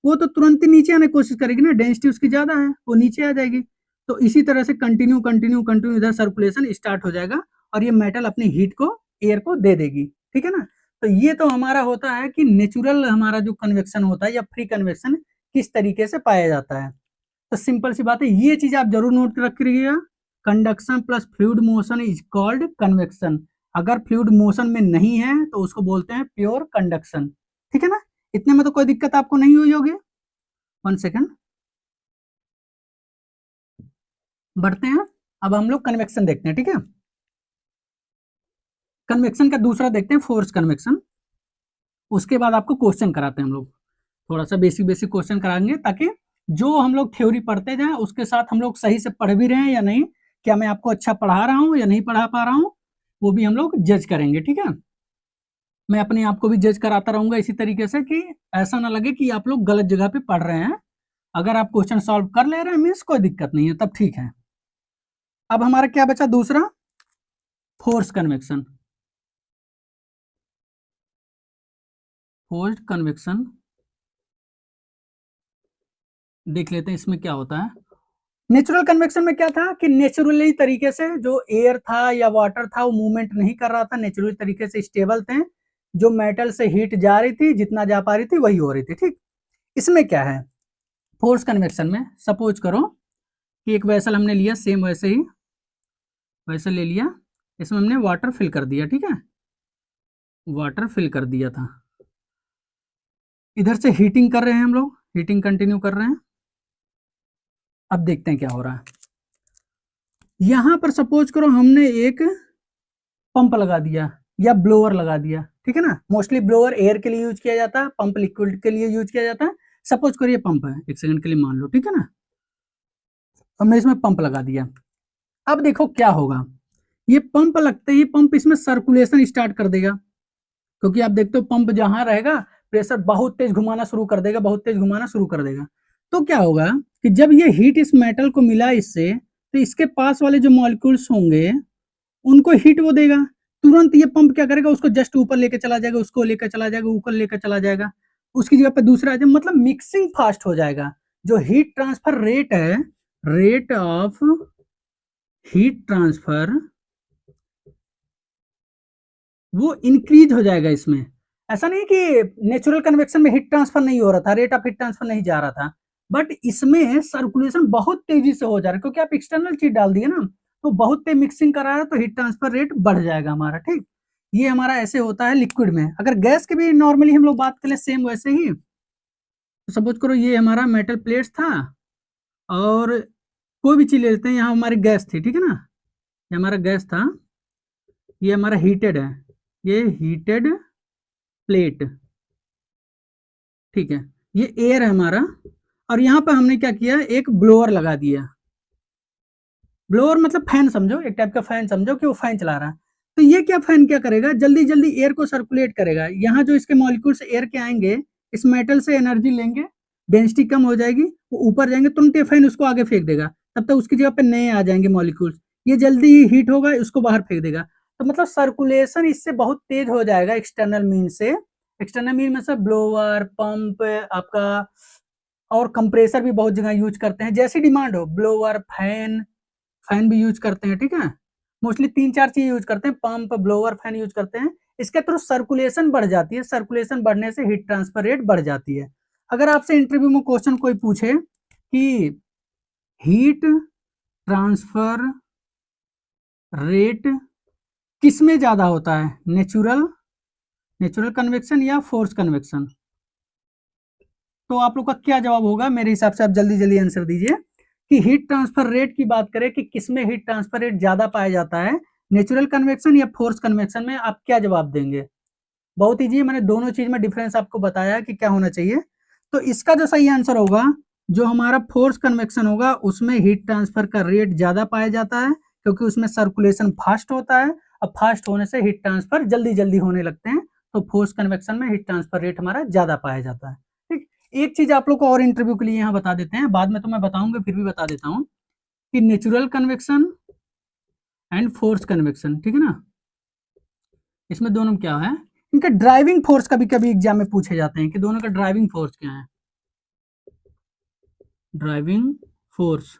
वो तो तुरंत ही नीचे आने की कोशिश करेगी ना, डेंसिटी उसकी ज्यादा है, वो नीचे आ जाएगी। तो इसी तरह से कंटिन्यू कंटिन्यू कंटिन्यू इधर सर्कुलेशन स्टार्ट हो जाएगा, और ये मेटल अपनी हीट को एयर को दे देगी। ठीक है ना, तो ये तो हमारा होता है कि नेचुरल हमारा जो कन्वेक्शन होता है या फ्री कन्वेक्शन किस तरीके से पाया जाता है। तो सिंपल सी बात है, ये चीज आप जरूर नोट रखिएगा, conduction plus fluid motion is called convection. अगर फ्लूइड मोशन में नहीं है तो उसको बोलते हैं प्योर कंडक्शन। ठीक है ना, इतने में तो कोई दिक्कत आपको नहीं हुई होगी। 1 सेकेंड, बढ़ते हैं। अब हम लोग कन्वेक्शन देखते हैं। ठीक है, कन्वेक्शन का दूसरा देखते हैं, फोर्स कन्वेक्शन। उसके बाद आपको क्वेश्चन कराते हैं हम लोग, थोड़ा सा बेसिक बेसिक क्वेश्चन कराएंगे, ताकि जो हम लोग थ्योरी पढ़ते जाएं उसके साथ हम लोग सही से पढ़ भी रहे हैं या नहीं, क्या मैं आपको अच्छा पढ़ा रहा हूँ या नहीं पढ़ा पा रहा हूँ, वो भी हम लोग जज करेंगे। ठीक है, मैं अपने आप को भी जज कराता रहूंगा इसी तरीके से, कि ऐसा ना लगे कि आप लोग गलत जगह पे पढ़ रहे हैं। अगर आप क्वेश्चन सॉल्व कर ले रहे हैं मीन्स कोई दिक्कत नहीं है, तब ठीक है। अब हमारा क्या बचा दूसरा, फोर्स कन्वेक्शन। फोर्स्ड कन्वेक्शन देख लेते हैं, इसमें क्या होता है। नेचुरल कन्वेक्शन में क्या था कि नेचुरली तरीके से जो एयर था या वाटर था वो मूवमेंट नहीं कर रहा था, नेचुरली तरीके से स्टेबल थे, जो मेटल से हीट जा रही थी जितना जा पा रही थी वही हो रही थी। ठीक, इसमें क्या है, फोर्स कन्वेक्शन में सपोज करो कि एक वेसल हमने लिया, सेम वैसे ही वैसे ले लिया, इसमें हमने वाटर फिल कर दिया। ठीक है, वाटर फिल कर दिया था, इधर से हीटिंग कर रहे हैं हम लोग, हीटिंग कंटिन्यू कर रहे हैं। अब देखते हैं क्या हो रहा है। यहां पर सपोज करो हमने एक पंप लगा दिया या ब्लोअर लगा दिया। ठीक है ना, मोस्टली ब्लोअर एयर के लिए यूज किया जाता है, पंप लिक्विड के लिए यूज किया जाता है। सपोज करो ये पंप है, 1 सेकंड के लिए मान लो। ठीक है ना, हमने इसमें पंप लगा दिया। अब देखो क्या होगा, ये पंप लगते ही पंप इसमें सर्कुलेशन स्टार्ट कर देगा, क्योंकि आप देखते हो पंप जहां रहेगा प्रेशर बहुत तेज घुमाना शुरू कर देगा, बहुत तेज घुमाना शुरू कर देगा। तो क्या होगा कि जब ये हीट इस मेटल को मिला इससे, तो इसके पास वाले जो मॉलिक्यूल्स होंगे उनको हीट वो देगा। तुरंत ये पंप क्या करेगा, उसको जस्ट ऊपर लेके चला जाएगा, उसको लेकर चला जाएगा, ऊपर लेकर चला जाएगा, उसकी जगह पे दूसरा आ जाएगा, मतलब मिक्सिंग फास्ट हो जाएगा। जो हीट ट्रांसफर रेट है, रेट ऑफ हीट ट्रांसफर, वो इंक्रीज हो जाएगा इसमें। ऐसा नहीं कि नेचुरल कन्वेक्शन में हीट ट्रांसफर नहीं हो रहा था, रेट ऑफ हीट ट्रांसफर नहीं जा रहा था, बट इसमें सर्कुलेशन बहुत तेजी से हो जा रहा है, क्योंकि आप एक्सटर्नल चीज डाल दिए ना, तो बहुत तेज मिक्सिंग करा रहा है, तो हीट ट्रांसफर रेट बढ़ जाएगा हमारा। ठीक, ये हमारा ऐसे होता है लिक्विड में। अगर गैस की भी नॉर्मली हम लोग बात करें सेम वैसे ही, तो सपोज करो ये हमारा मेटल प्लेट्स था, और कोई भी चीज ले लेते हैं, यहाँ हमारी गैस थी। ठीक है ना, ये हमारा गैस था, ये हमारा हीटेड है, ये हीटेड प्लेट। ठीक है, ये एयर है हमारा, और यहाँ पे हमने क्या किया, एक ब्लोअर लगा दिया। ब्लोअर मतलब फैन समझो, एक टाइप का फैन समझो कि वो फैन चला रहा है। तो ये क्या फैन क्या करेगा, जल्दी जल्दी एयर को सर्कुलेट करेगा। यहाँ जो इसके मॉलिक्यूल्स एयर के आएंगे, इस मेटल से एनर्जी लेंगे, डेंसिटी कम हो जाएगी, वो ऊपर जाएंगे, तुरंत ये फैन उसको आगे फेंक देगा, तब तक उसकी जगह पे नए आ जाएंगे मॉलिक्यूल्स, ये जल्दी ही हीट होगा, उसको बाहर फेंक देगा। तो मतलब सर्कुलेशन इससे बहुत तेज हो जाएगा एक्सटर्नल मीन से। एक्सटर्नल मीन में से ब्लोअर, पंप आपका, और कंप्रेसर भी बहुत जगह यूज करते हैं, जैसी डिमांड हो, ब्लोअर, फैन, फैन भी यूज करते हैं। ठीक है, मोस्टली 3-4 चीज यूज करते हैं, पंप, ब्लोअर, फैन यूज करते हैं। इसके थ्रू सर्कुलेशन बढ़ जाती है, सर्कुलेशन बढ़ने से हीट ट्रांसफर रेट बढ़ जाती है। अगर आपसे इंटरव्यू में क्वेश्चन कोई पूछे कि हीट ट्रांसफर रेट किस में ज्यादा होता है, नेचुरल नेचुरल कन्वेक्शन या फोर्स कन्वेक्शन, तो आप लोग का क्या जवाब होगा? मेरे हिसाब से आप जल्दी जल्दी आंसर दीजिए कि हीट ट्रांसफर रेट की बात करें कि किसमें हीट ट्रांसफर रेट ज्यादा पाया जाता है, नेचुरल कन्वेक्शन या फोर्स कन्वेक्शन में, आप क्या जवाब देंगे? बहुत ईजी है, मैंने दोनों चीज में डिफरेंस आपको बताया कि क्या होना चाहिए। तो इसका जो सही आंसर होगा, जो हमारा फोर्स कन्वेक्शन होगा उसमें हीट ट्रांसफर का रेट ज्यादा पाया जाता है, क्योंकि उसमें सर्कुलेशन फास्ट होता है। अब फास्ट होने से हीट ट्रांसफर जल्दी जल्दी होने लगते हैं, तो फोर्स कन्वेक्शन में हीट ट्रांसफर रेट हमारा ज्यादा पाया जाता है। ठीक, एक चीज आप लोग को और इंटरव्यू के लिए यहाँ बता देते हैं, बाद में तो मैं बताऊंगा, फिर भी बता देता हूँ कि natural convection and force convection, ठीक है ना, इसमें दोनों में क्या है, इनका ड्राइविंग फोर्स कभी कभी एग्जाम में पूछे जाते हैं कि दोनों का ड्राइविंग फोर्स क्या है। ड्राइविंग फोर्स,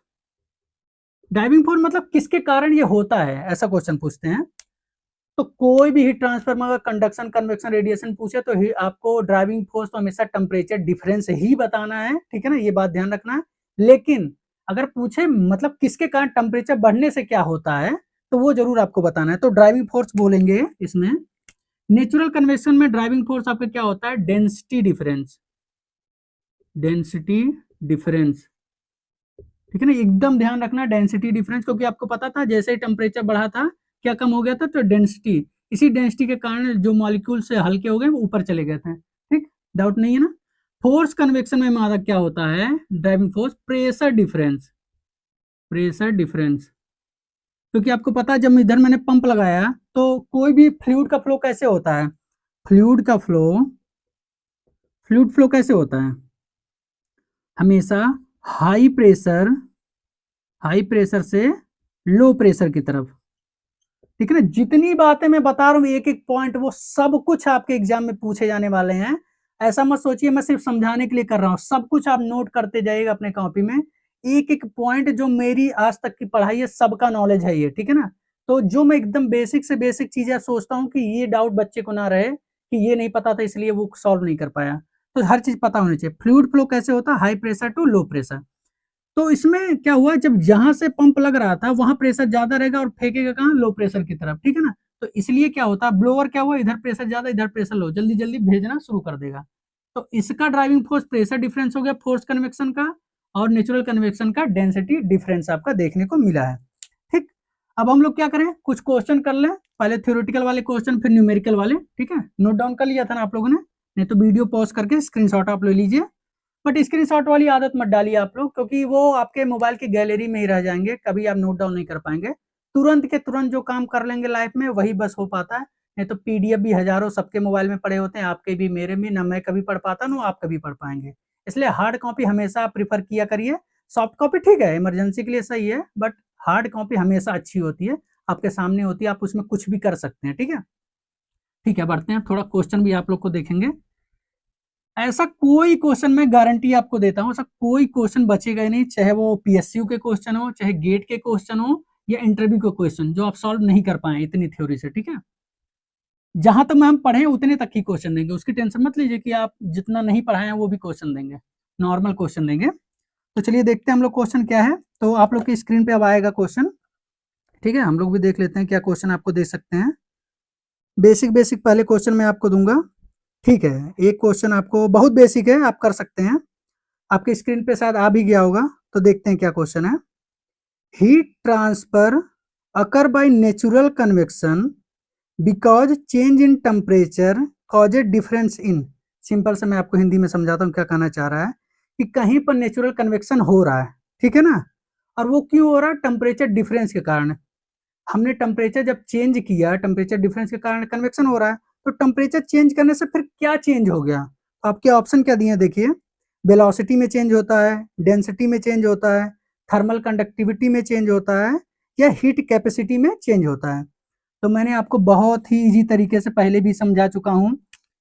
ड्राइविंग फोर्स मतलब किसके कारण ये होता है, ऐसा क्वेश्चन पूछते हैं। तो कोई भी हीट ट्रांसफर में अगर कंडक्शन, कन्वेक्शन, रेडिएशन पूछे तो आपको ड्राइविंग फोर्स तो हमेशा टेम्परेचर डिफरेंस ही बताना है, ठीक है ना, ये बात ध्यान रखना है। लेकिन अगर पूछे मतलब किसके कारण टेम्परेचर बढ़ने से क्या होता है, तो वो जरूर आपको बताना है। तो ड्राइविंग फोर्स बोलेंगे इसमें। नेचुरल कन्वेक्शन में ड्राइविंग फोर्स आपका क्या होता है, डेंसिटी डिफरेंस, डेंसिटी डिफरेंस, ठीक है ना, एकदम ध्यान रखना डेंसिटी डिफरेंस, क्योंकि आपको पता था जैसे ही टेम्परेचर बढ़ा था क्या कम हो गया था, तो डेंसिटी, इसी डेंसिटी के कारण जो मॉलिक्यूल से हल्के हो गए वो ऊपर चले गए थे। ठीक, डाउट नहीं है ना। फोर्स कन्वेक्शन में हमारा क्या होता है, driving force, pressure difference, pressure difference, क्योंकि आपको पता है जब इधर मैंने पंप लगाया तो कोई भी फ्लूइड का फ्लो कैसे होता है, फ्लूइड का फ्लो, फ्लूइड फ्लो कैसे होता है, हमेशा हाई प्रेशर, हाई प्रेशर से लो प्रेशर की तरफ, ठीक है ना। जितनी बातें मैं बता रहा हूँ एक एक पॉइंट, वो सब कुछ आपके एग्जाम में पूछे जाने वाले हैं। ऐसा मत सोचिए मैं सिर्फ समझाने के लिए कर रहा हूँ, सब कुछ आप नोट करते जाइएगा अपने कॉपी में, एक एक पॉइंट जो मेरी आज तक की पढ़ाई है सबका नॉलेज है ये, ठीक है ना। तो जो मैं एकदम बेसिक से बेसिक चीजें सोचता हूँ कि ये डाउट बच्चे को ना रहे कि ये नहीं पता था इसलिए वो सॉल्व नहीं कर पाया, तो हर चीज पता होनी चाहिए। फ्लूइड फ्लो कैसे होता है, high pressure to low pressure. तो इसमें क्या हुआ, जब जहां से पंप लग रहा था वहां प्रेशर ज्यादा रहेगा और फेंकेगा कहाँ, लो प्रेशर की तरफ, ठीक है ना। तो इसलिए क्या होता है, ब्लोअर क्या हुआ, इधर प्रेशर ज्यादा इधर प्रेशर लो, जल्दी जल्दी भेजना शुरू कर देगा। तो इसका ड्राइविंग फोर्स प्रेशर डिफरेंस हो गया फोर्स कन्वेक्शन का, और नेचुरल कन्वेक्शन का डेंसिटी डिफरेंस आपका देखने को मिला है। ठीक, अब हम लोग क्या करें, कुछ क्वेश्चन कर लें, पहले थ्योरेटिकल वाले क्वेश्चन फिर न्यूमेरिकल वाले, ठीक है। नोट डाउन कर लिया था ना आप लोगों ने, नहीं तो वीडियो पॉज करके स्क्रीनशॉट आप ले लीजिए। बट स्क्रीनशॉट वाली आदत मत डालिए आप लोग, क्योंकि वो आपके मोबाइल की गैलरी में ही रह जाएंगे, कभी आप नोट डाउन नहीं कर पाएंगे। तुरंत के तुरंत जो काम कर लेंगे लाइफ में वही बस हो पाता है, नहीं तो पीडीएफ भी हजारों सबके मोबाइल में पड़े होते हैं, आपके भी मेरे भी, ना मैं कभी पढ़ पाता ना आप कभी पढ़ पाएंगे। इसलिए हार्ड कॉपी हमेशा प्रीफर किया करिए। सॉफ्ट कॉपी ठीक है इमरजेंसी के लिए सही है, बट हार्ड कॉपी हमेशा अच्छी होती है, आपके सामने होती है, आप उसमें कुछ भी कर सकते हैं, ठीक है। ठीक है, बढ़ते हैं, थोड़ा क्वेश्चन भी आप लोग को देखेंगे। ऐसा कोई क्वेश्चन मैं गारंटी आपको देता हूं, ऐसा कोई क्वेश्चन बचेगा ही नहीं, चाहे वो पीएसयू के क्वेश्चन हो, चाहे गेट के क्वेश्चन हो, या इंटरव्यू के क्वेश्चन, जो आप सॉल्व नहीं कर पाए इतनी थ्योरी से, ठीक है। जहां तक हम पढ़े उतने तक ही क्वेश्चन देंगे, उसकी टेंशन मत लीजिए कि आप जितना नहीं पढ़ाए हैं वो भी क्वेश्चन देंगे, नॉर्मल क्वेश्चन देंगे। तो चलिए देखते हैं हम लोग क्वेश्चन क्या है। तो आप लोग की स्क्रीन पे अब आएगा क्वेश्चन, ठीक है, हम लोग भी देख लेते हैं क्या क्वेश्चन आपको दे सकते हैं। बेसिक बेसिक पहले क्वेश्चन मैं आपको दूंगा, ठीक है। एक क्वेश्चन आपको बहुत बेसिक है, आप कर सकते हैं, आपके स्क्रीन पे शायद आ भी गया होगा। तो देखते हैं क्या क्वेश्चन है। Heat transfer occur by natural convection because change in temperature causes difference in, simple से मैं आपको हिंदी में समझाता हूँ क्या कहना चाह रहा है, कि कहीं पर नेचुरल कन्वेक्शन हो रहा है, ठीक है ना, और वो क्यों हो रहा है, टेम्परेचर डिफरेंस के कारण। हमने टेम्परेचर जब चेंज किया, टेम्परेचर डिफरेंस के कारण कन्वेक्शन हो रहा है, तो टेम्परेचर चेंज करने से फिर क्या चेंज हो गया, तो आपके ऑप्शन क्या दिए हैं देखिए। वेलोसिटी में चेंज होता है, डेंसिटी में चेंज होता है, थर्मल कंडक्टिविटी में चेंज होता है, या हीट कैपेसिटी में चेंज होता है। तो मैंने आपको बहुत ही इजी तरीके से पहले भी समझा चुका हूं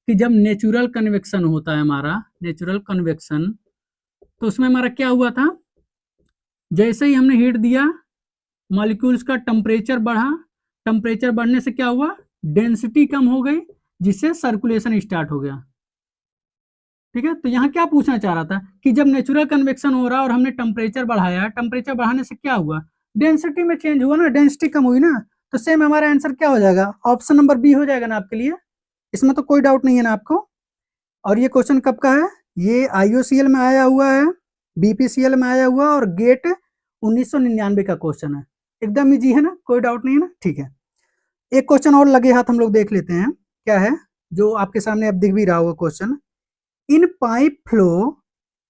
कि जब नेचुरल कन्वेक्शन होता है हमारा, नेचुरल कन्वेक्शन, तो उसमें हमारा क्या हुआ था, जैसे ही हमने हीट दिया मॉलिक्यूल्स का टेम्परेचर बढ़ा, टेम्परेचर बढ़ने से क्या हुआ, डेंसिटी कम हो गई, जिससे सर्कुलेशन स्टार्ट हो गया, ठीक है। तो यहाँ क्या पूछना चाह रहा था कि जब नेचुरल कन्वेक्शन हो रहा और हमने टेम्परेचर बढ़ाया, टेम्परेचर बढ़ाने से क्या हुआ, डेंसिटी में चेंज हुआ ना, डेंसिटी कम हुई ना, तो सेम हमारा आंसर क्या हो जाएगा, ऑप्शन नंबर बी हो जाएगा ना आपके लिए, इसमें तो कोई डाउट नहीं है ना आपको। और ये क्वेश्चन कब का है, ये आईओसीएल में आया हुआ है, बीपीसीएल में आया हुआ और गेट 1999 का क्वेश्चन है। एकदम इजी है ना, कोई डाउट नहीं है ना, ठीक है। एक क्वेश्चन और लगे हाथ हम लोग देख लेते हैं, क्या है, जो आपके सामने अब दिख भी रहा होगा question. In pipe flow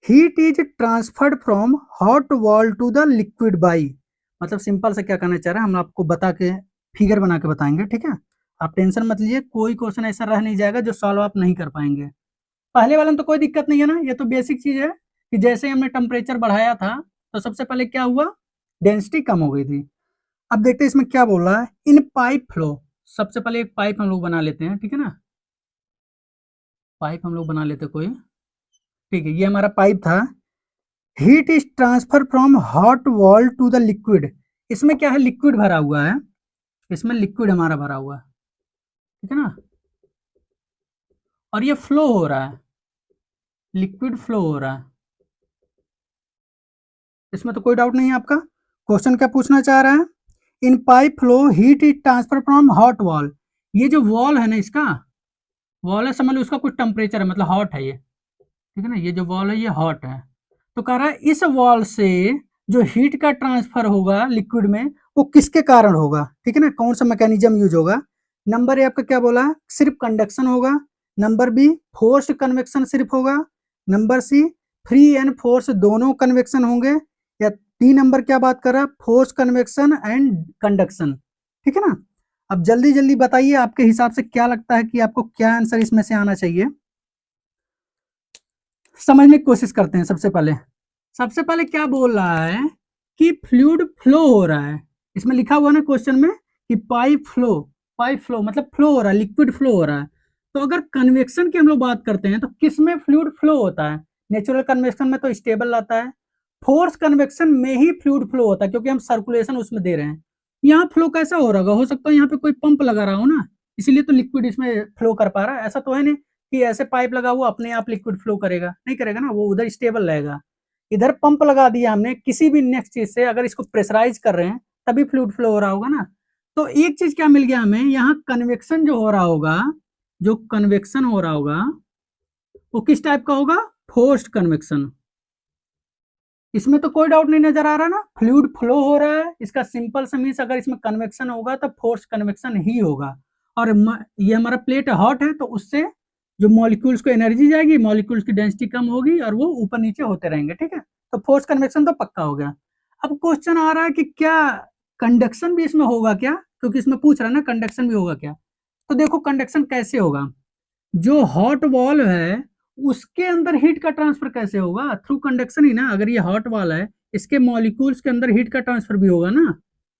heat is transferred from hot wall to the liquid by, मतलब सिंपल से क्या करना चाह रहे हैं हम आपको बता के फिगर बना के बताएंगे, ठीक है। आप टेंशन मत लीजिए, कोई क्वेश्चन ऐसा रह नहीं जाएगा जो सॉल्व आप नहीं कर पाएंगे। पहले वाले में तो कोई दिक्कत नहीं है ना, ये तो बेसिक चीज है कि जैसे हमने टेम्परेचर बढ़ाया था तो सबसे पहले क्या हुआ, डेंसिटी कम हो गई थी। अब देखते हैं इसमें क्या बोल रहा है, इन पाइप फ्लो। सबसे पहले एक पाइप हम लोग बना लेते हैं, ठीक है ना, पाइप हम लोग बना लेते कोई, ठीक है, ये हमारा पाइप था। Heat is transfer from hot wall to the liquid, इसमें क्या है, लिक्विड भरा हुआ है, इसमें लिक्विड हमारा भरा हुआ है, ठीक है ना, और ये फ्लो हो रहा है, लिक्विड फ्लो हो रहा है, इसमें तो कोई डाउट नहीं है आपका। क्वेश्चन क्या पूछना चाह रहा है, in pipe flow heat is transfer from hot wall, ये जो वॉल है ना, इसका वॉल है, समझ लो उसका कुछ टेम्परेचर है, मतलब हॉट है ये, ठीक है ना, ये जो वॉल है ये हॉट है। तो कह रहा है इस वॉल से जो हीट का ट्रांसफर होगा लिक्विड में वो किसके कारण होगा, ठीक है ना, कौन सा मैकेनिज्म यूज होगा। नंबर ए आपका क्या बोला है, सिर्फ कंडक्शन होगा। नंबर बी फोर्स्ड कन्वेक्शन सिर्फ होगा। Number C free and force दोनों कन्वेक्शन होंगे। या डी नंबर क्या बात कर रहा है, फोर्स कन्वेक्शन एंड कंडक्शन, ठीक है ना। अब जल्दी जल्दी बताइए आपके हिसाब से क्या लगता है कि आपको क्या आंसर इसमें से आना चाहिए, समझने की कोशिश करते हैं। सबसे पहले क्या बोल रहा है कि फ्लूइड फ्लो हो रहा है, इसमें लिखा हुआ ना क्वेश्चन में कि पाइप फ्लो मतलब फ्लो हो रहा है, लिक्विड फ्लो हो रहा है। तो अगर कन्वेक्शन की हम लोग बात करते हैं तो किसमें फ्लूइड फ्लो होता है, नेचुरल कन्वेक्शन में तो स्टेबल रहता है, फोर्स कन्वेक्शन में ही फ्लूइड फ्लो होता है क्योंकि हम सर्कुलेशन उसमें दे रहे हैं। यहाँ फ्लो कैसा हो रहा होगा, हो सकता है यहाँ पे कोई पंप लगा रहा हो ना, इसीलिए तो लिक्विड इसमें फ्लो कर पा रहा है। ऐसा तो है नहीं कि ऐसे पाइप लगा हुआ अपने आप लिक्विड फ्लो करेगा, नहीं करेगा ना, वो उधर स्टेबल रहेगा। इधर पंप लगा दिया हमने किसी भी नेक्स्ट चीज से, अगर इसको प्रेशराइज कर रहे हैं तभी फ्लूइड फ्लो हो रहा होगा ना। तो एक चीज क्या मिल गया हमें, यहाँ कन्वेक्शन जो हो रहा होगा, जो कन्वेक्शन हो रहा होगा वो किस टाइप का होगा, फोर्स्ड कन्वेक्शन। इसमें तो कोई डाउट नहीं नजर आ रहा ना, फ्लूइड फ्लो हो रहा है, इसका सिंपल सा मीन्स अगर इसमें कन्वेक्शन होगा तो फोर्स कन्वेक्शन ही होगा। और ये हमारा प्लेट हॉट है तो उससे जो मॉलिक्यूल्स को एनर्जी जाएगी, मॉलिक्यूल्स की डेंसिटी कम होगी और वो ऊपर नीचे होते रहेंगे, ठीक है। तो फोर्स कन्वेक्शन तो पक्का हो गया। अब क्वेश्चन आ रहा है कि क्या कंडक्शन भी इसमें होगा क्या, क्योंकि इसमें पूछ रहा है ना कंडक्शन भी होगा क्या। तो देखो कंडक्शन कैसे होगा, जो हॉट वॉल है उसके अंदर हीट का ट्रांसफर कैसे होगा, थ्रू कंडक्शन ही ना। अगर ये हॉट वॉल है, इसके मॉलिक्यूल्स के अंदर हीट का ट्रांसफर भी होगा ना।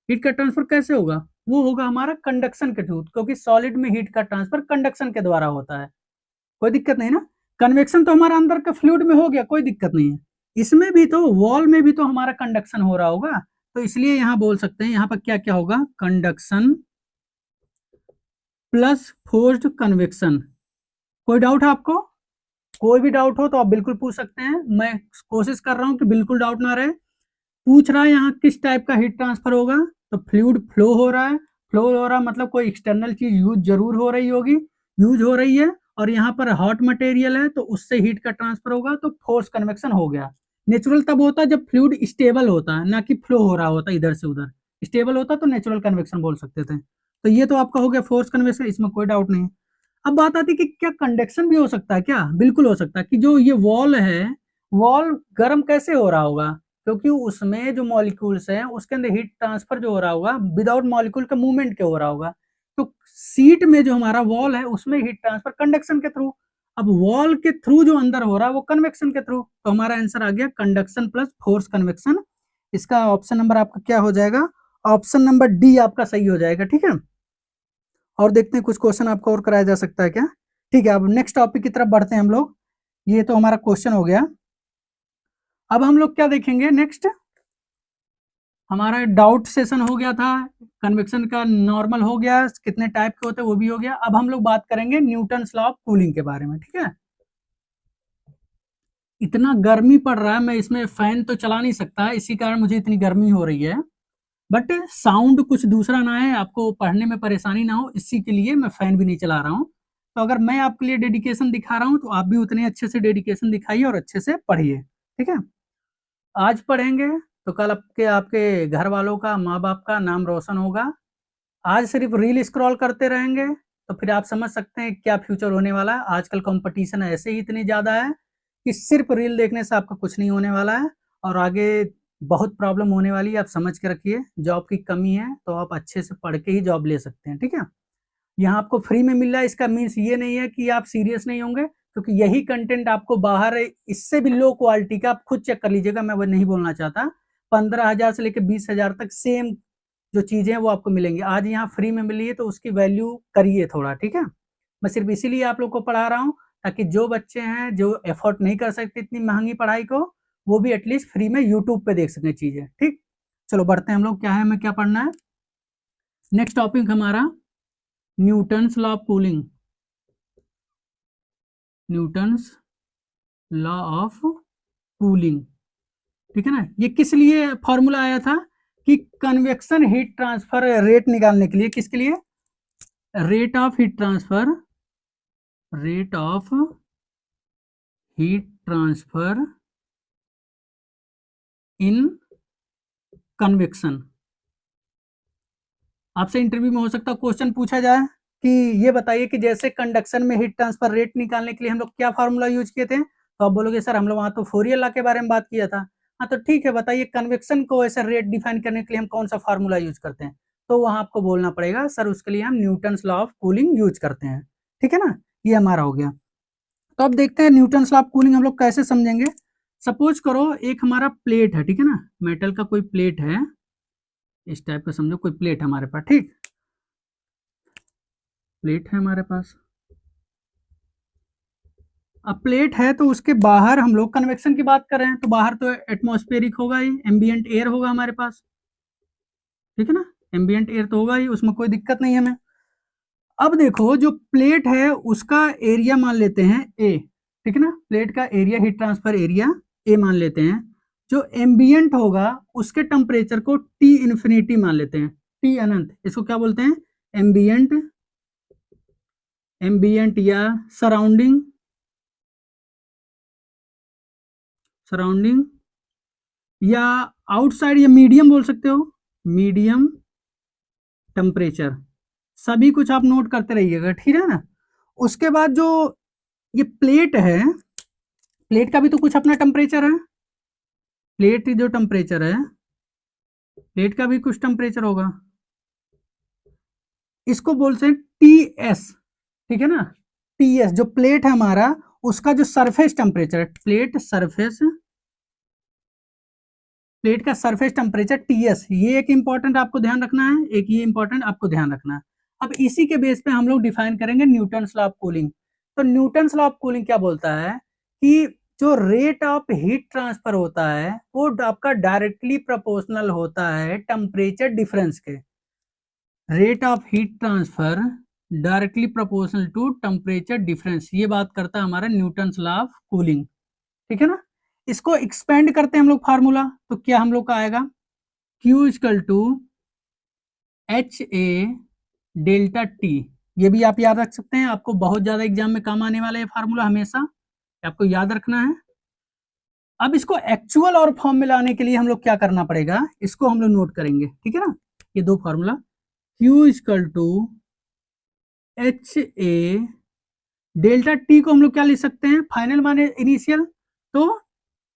हीट का ट्रांसफर कैसे होगा, वो होगा हमारा कंडक्शन के थ्रू, क्योंकि सॉलिड में हीट का ट्रांसफर कंडक्शन के द्वारा होता है। कोई दिक्कत नहीं ना, कन्वेक्शन तो हमारा अंदर का फ्लूइड में हो गया, कोई दिक्कत नहीं है। इसमें भी तो वॉल में भी तो हमारा कंडक्शन हो रहा होगा, तो इसलिए यहां बोल सकते हैं यहाँ पर क्या क्या होगा, कंडक्शन प्लस फोर्स्ड कन्वेक्शन। कोई डाउट है आपको, कोई भी डाउट हो तो आप बिल्कुल पूछ सकते हैं, मैं कोशिश कर रहा हूं कि बिल्कुल डाउट ना रहे। पूछ रहा है यहाँ किस टाइप का हीट ट्रांसफर होगा, तो फ्लूइड फ्लो हो रहा है, फ्लो हो रहा है मतलब कोई एक्सटर्नल चीज यूज जरूर हो रही होगी, यूज हो रही है, और यहाँ पर हॉट मटेरियल है तो उससे हीट का ट्रांसफर होगा, तो फोर्स कन्वेक्शन हो गया। नेचुरल तब होता है जब फ्लूइड स्टेबल होता है, ना कि फ्लो हो रहा होता इधर से उधर। स्टेबल होता तो नेचुरल कन्वेक्शन बोल सकते थे। तो ये तो आपका हो गया फोर्स कन्वेक्शन, इसमें कोई डाउट नहीं है। अब बात आती है कि क्या कंडक्शन भी हो सकता है क्या, बिल्कुल हो सकता है कि जो ये वॉल है, वॉल गर्म कैसे हो रहा होगा, क्योंकि उसमें जो मॉलिक्यूल्स हैं उसके अंदर हीट ट्रांसफर जो हो रहा होगा विदाउट मॉलिक्यूल के मूवमेंट के हो रहा होगा। तो सीट में जो हमारा वॉल है उसमें हीट ट्रांसफर कंडक्शन के थ्रू, अब वॉल के थ्रू जो अंदर हो रहा है वो कन्वेक्शन के थ्रू, तो हमारा आंसर आ गया कंडक्शन प्लस फोर्स कन्वेक्शन। इसका ऑप्शन नंबर आपका क्या हो जाएगा, ऑप्शन नंबर डी आपका सही हो जाएगा, ठीक है। और देखते हैं कुछ क्वेश्चन आपको और कराया जा सकता है क्या, ठीक है। अब नेक्स्ट टॉपिक की तरफ बढ़ते हैं हम लोग, ये तो हमारा क्वेश्चन हो गया। अब हम लोग क्या देखेंगे नेक्स्ट, हमारा डाउट सेशन हो गया था, कन्वेक्शन का नॉर्मल हो गया, कितने टाइप के होते हैं वो भी हो गया। अब हम लोग बात करेंगे न्यूटन लॉ ऑफ कूलिंग के बारे में, ठीक है। इतना गर्मी पड़ रहा है, मैं इसमें फैन तो चला नहीं सकता, इसी कारण मुझे इतनी गर्मी हो रही है। बट साउंड कुछ दूसरा ना है, आपको पढ़ने में परेशानी ना हो, इसी के लिए मैं फैन भी नहीं चला रहा हूँ। तो अगर मैं आपके लिए डेडिकेशन दिखा रहा हूँ तो आप भी उतने अच्छे से डेडिकेशन दिखाइए और अच्छे से पढ़िए, ठीक है। आज पढ़ेंगे तो कल आपके आपके घर वालों का, माँ बाप का नाम रोशन होगा। आज सिर्फ रील स्क्रॉल करते रहेंगे तो फिर आप समझ सकते हैं क्या फ्यूचर होने वाला है। आजकल कंपटीशन ऐसे ही इतनी ज़्यादा है कि सिर्फ रील देखने से आपका कुछ नहीं होने वाला है और आगे बहुत प्रॉब्लम होने वाली है। आप समझ के रखिए, जॉब की कमी है तो आप अच्छे से पढ़ के ही जॉब ले सकते हैं, ठीक है। यहाँ आपको फ्री में मिल रहा है, इसका मीन्स ये नहीं है कि आप सीरियस नहीं होंगे, क्योंकि यही कंटेंट आपको बाहर इससे भी लो क्वालिटी का, आप खुद चेक कर लीजिएगा, मैं वो नहीं बोलना चाहता। 15,000 से लेकर 20,000 तक सेम जो चीजें हैं वो आपको मिलेंगी। आज यहाँ फ्री में मिली है तो उसकी वैल्यू करिए थोड़ा, ठीक है। मैं सिर्फ इसीलिए आप लोग को पढ़ा रहा हूँ ताकि जो बच्चे हैं जो एफोर्ड नहीं कर सकते इतनी महंगी पढ़ाई को, वो भी एटलीस्ट फ्री में यूट्यूब पे देख सकें चीजें, ठीक। चलो बढ़ते हैं हम लोग, क्या है हमें क्या पढ़ना है। नेक्स्ट टॉपिक हमारा Newton's law of cooling. Newton's law of cooling, ठीक है ना। ये किस लिए फॉर्मूला आया था कि कन्वेक्शन हीट ट्रांसफर रेट निकालने के लिए, किसके लिए, rate of heat transfer, rate of heat transfer in convection. आपसे इंटरव्यू में हो सकता है क्वेश्चन पूछा जाए कि ये बताइए कि जैसे कंडक्शन में हीट ट्रांसफर रेट निकालने के लिए हम लोग क्या फार्मूला यूज किए थे, तो आप बोलोगे सर हम लोग वहां तो फोरियर लॉ के बारे में बात किया था। हाँ तो ठीक है, बताइए कन्वेक्शन को ऐसा रेट डिफाइन करने के लिए हम कौन सा फार्मूला यूज करते हैं, तो वहां आपको बोलना पड़ेगा सर उसके लिए हम Newton's law of cooling use करते हैं, ठीक है ना। ये हमारा हो गया। तो अब देखते हैं न्यूटन्स लॉ ऑफ कूलिंग हम लोग कैसे समझेंगे। सपोज करो एक हमारा प्लेट है, ठीक है ना, मेटल का कोई प्लेट है, इस टाइप का समझो कोई प्लेट है हमारे पास, ठीक, प्लेट है हमारे पास। अब प्लेट है तो उसके बाहर हम लोग कन्वेक्शन की बात कर रहे हैं, तो बाहर तो एटमॉस्फेरिक होगा ही, एम्बियंट एयर होगा हमारे पास, ठीक है ना, एम्बियंट एयर तो होगा ही, उसमें कोई दिक्कत नहीं है हमें। अब देखो जो प्लेट है उसका एरिया मान लेते हैं ए, ठीक है ना, प्लेट का area, heat transfer area A मान लेते हैं। जो एम्बियंट होगा उसके टेम्परेचर को टी इन्फिनिटी मान लेते हैं, टी अनंत, इसको क्या बोलते हैं, एम्बियंट, एम्बियंट या सराउंडिंग, सराउंडिंग या आउटसाइड या मीडियम बोल सकते हो, मीडियम टेम्परेचर। सभी कुछ आप नोट करते रहिएगा, ठीक है ना। उसके बाद जो ये प्लेट है, प्लेट का भी तो कुछ अपना टेम्परेचर है, प्लेट जो टेम्परेचर है, प्लेट का भी कुछ टेम्परेचर होगा, इसको बोलते हैं टी एस, ठीक है ना। टी एस जो प्लेट है हमारा, उसका जो सरफेस टेम्परेचर है, प्लेट सरफेस, प्लेट का सरफेस टेम्परेचर टीएस, ये एक इंपॉर्टेंट आपको ध्यान रखना है, एक ये इंपॉर्टेंट आपको ध्यान रखना है। अब इसी के बेस पे हम लोग डिफाइन करेंगे न्यूटन्स लॉ ऑफ कूलिंग। तो न्यूटन्स लॉ ऑफ कूलिंग क्या बोलता है कि जो रेट ऑफ हीट ट्रांसफर होता है वो आपका डायरेक्टली प्रोपोर्शनल होता है टेम्परेचर डिफरेंस के, rate of heat transfer directly proportional to temperature difference, ये बात करता है हमारा न्यूटन्स लॉ ऑफ कूलिंग, ठीक है ना। इसको एक्सपेंड करते हैं हम लोग फार्मूला, तो क्या हम लोग का आएगा, Q equal to H A delta T. ये भी आप याद रख सकते हैं, आपको बहुत ज्यादा एग्जाम में काम आने वाला है फार्मूला, हमेशा आपको याद रखना है। अब इसको एक्चुअल और फॉर्म में लाने के लिए हम लोग क्या करना पड़ेगा, इसको हम लोग नोट करेंगे, ठीक है ना। ये दो formula, Q equal to H A delta T को हम लोग क्या लिख सकते हैं, फाइनल माने इनिशियल, तो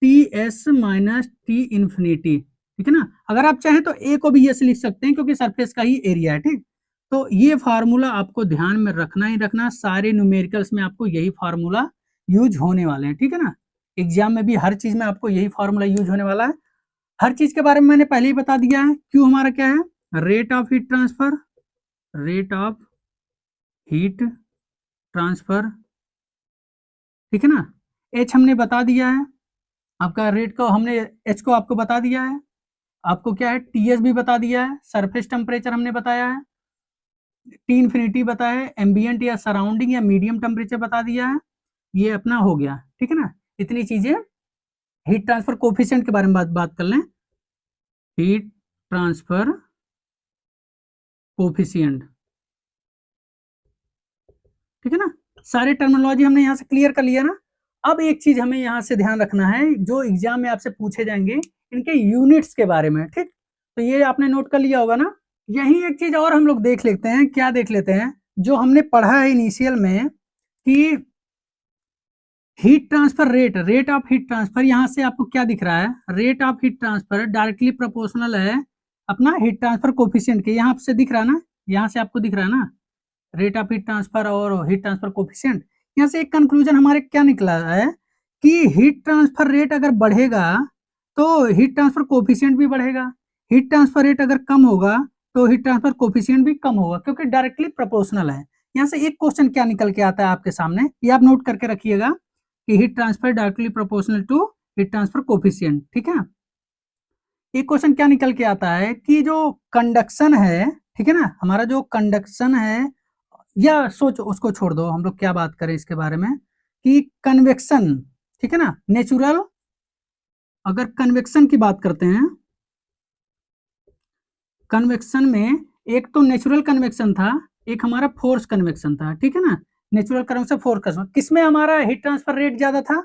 T S minus T infinity, ठीक है ना। अगर आप चाहें तो ए को भी ये लिख सकते हैं क्योंकि सरफेस का ही एरिया है, ठीक। तो ये फार्मूला आपको ध्यान में रखना ही रखना, सारे न्यूमेरिकल्स में आपको यही फार्मूला यूज होने वाले हैं, ठीक है ना। एग्जाम में भी हर चीज में आपको यही फार्मूला यूज होने वाला है। हर चीज के बारे में मैंने पहले ही बता दिया है। क्यू हमारा क्या है, rate of heat transfer, rate of heat transfer, ठीक है ना। एच हमने बता दिया है, आपका रेट को हमने एच को आपको बता दिया है, आपको क्या है टीएस भी बता दिया है, सरफेस टेम्परेचर हमने बताया है, टी इन्फिनिटी बताया है, एम्बियंट या सराउंडिंग या मीडियम टेम्परेचर बता दिया है, ये अपना हो गया, ठीक है ना। इतनी चीजें, हीट ट्रांसफर कोफिशिएंट के बारे में बात कर लें, हीट ट्रांसफर कोफिशिएंट, ठीक है ना। सारे टर्मिनोलॉजी हमने यहाँ से क्लियर कर लिया ना। अब एक चीज हमें यहाँ से ध्यान रखना है, जो एग्जाम में आपसे पूछे जाएंगे इनके यूनिट्स के बारे में। ठीक, तो ये आपने नोट कर लिया होगा ना। यही एक चीज और हम लोग देख लेते हैं, क्या देख लेते हैं, जो हमने पढ़ा है इनिशियल में कि heat transfer rate, rate of heat transfer, यहाँ से आपको क्या दिख रहा है, rate of heat transfer directly proportional है अपना हीट ट्रांसफर कोफिशिएंट के। यहाँ से दिख रहा है ना, यहाँ से आपको दिख रहा है ना, रेट ऑफ हीट ट्रांसफर और हीट ट्रांसफर कोफिशिएंट। यहाँ से एक कंक्लूजन हमारे क्या निकला है कि हीट ट्रांसफर रेट अगर बढ़ेगा तो हीट ट्रांसफर कोफिशिएंट भी बढ़ेगा, हीट ट्रांसफर रेट अगर कम होगा तो हीट ट्रांसफर कोफिशिएंट भी कम होगा, क्योंकि डायरेक्टली प्रोपोर्शनल है। यहाँ से एक क्वेश्चन क्या निकल के आता है आपके सामने, ये आप नोट करके रखिएगा कि heat transfer directly proportional to heat transfer coefficient. ठीक है, एक क्वेश्चन क्या निकल के आता है कि जो कंडक्शन है, ठीक है ना, हमारा जो कंडक्शन है, या सोच उसको छोड़ दो, हम लोग क्या बात करें इसके बारे में कि कन्वेक्शन, ठीक है ना, नेचुरल, अगर कन्वेक्शन की बात करते हैं, कन्वेक्शन में एक तो नेचुरल कन्वेक्शन था, एक हमारा फोर्स कन्वेक्शन था। ठीक है ना, नेचुरल कन्वेक्शन, फोर्स कन्वेक्शन, किसमें हमारा हीट ट्रांसफर रेट ज्यादा था,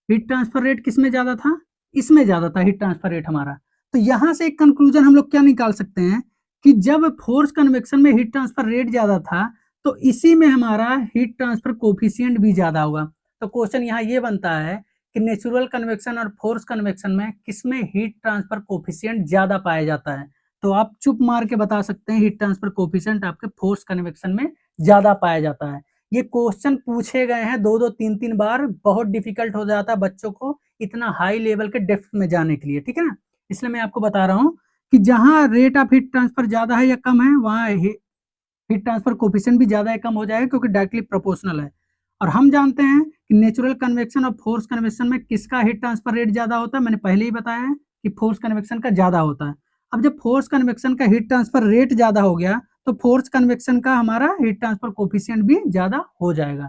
हीट ट्रांसफर रेट किसमें ज्यादा था, इसमें ज्यादा था हीट ट्रांसफर रेट हमारा। तो यहां से एक कंक्लूजन हम लोग क्या निकाल सकते हैं कि जब फोर्स कन्वेक्शन में हीट ट्रांसफर रेट ज्यादा था तो इसी में हमारा हीट ट्रांसफर कोफिशिएंट भी ज्यादा होगा। तो क्वेश्चन यहाँ ये बनता है कि नेचुरल कन्वेक्शन और फोर्स कन्वेक्शन में किसमें हीट ट्रांसफर कोफिशिएंट ज्यादा पाया जाता है। तो आप चुप मार के बता सकते हैं हीट ट्रांसफर कोफिशिएंट आपके फोर्स कन्वेक्शन में ज्यादा पाया जाता है। ये क्वेश्चन पूछे गए हैं 2-2 3-3 बार, बहुत डिफिकल्ट हो जाता है बच्चों को इतना हाई लेवल के डेप्थ में जाने के लिए। ठीक है ना, इसलिए मैं आपको बता रहा हूँ कि जहां रेट ऑफ हीट ट्रांसफर ज्यादा है या कम है, वहां हीट ट्रांसफर कोफिशिएंट भी ज्यादा या कम हो जाएगा, क्योंकि डायरेक्टली प्रोपोर्शनल है। और हम जानते हैं कि नेचुरल कन्वेक्शन और फोर्स कन्वेक्शन में किसका हीट ट्रांसफर रेट ज्यादा होता है, मैंने पहले ही बताया है कि फोर्स कन्वेक्शन का ज्यादा होता है। अब जब फोर्स कन्वेक्शन का हीट ट्रांसफर रेट ज्यादा हो गया तो फोर्स कन्वेक्शन का हमारा हीट ट्रांसफर कोफिशिएंट भी ज्यादा हो जाएगा।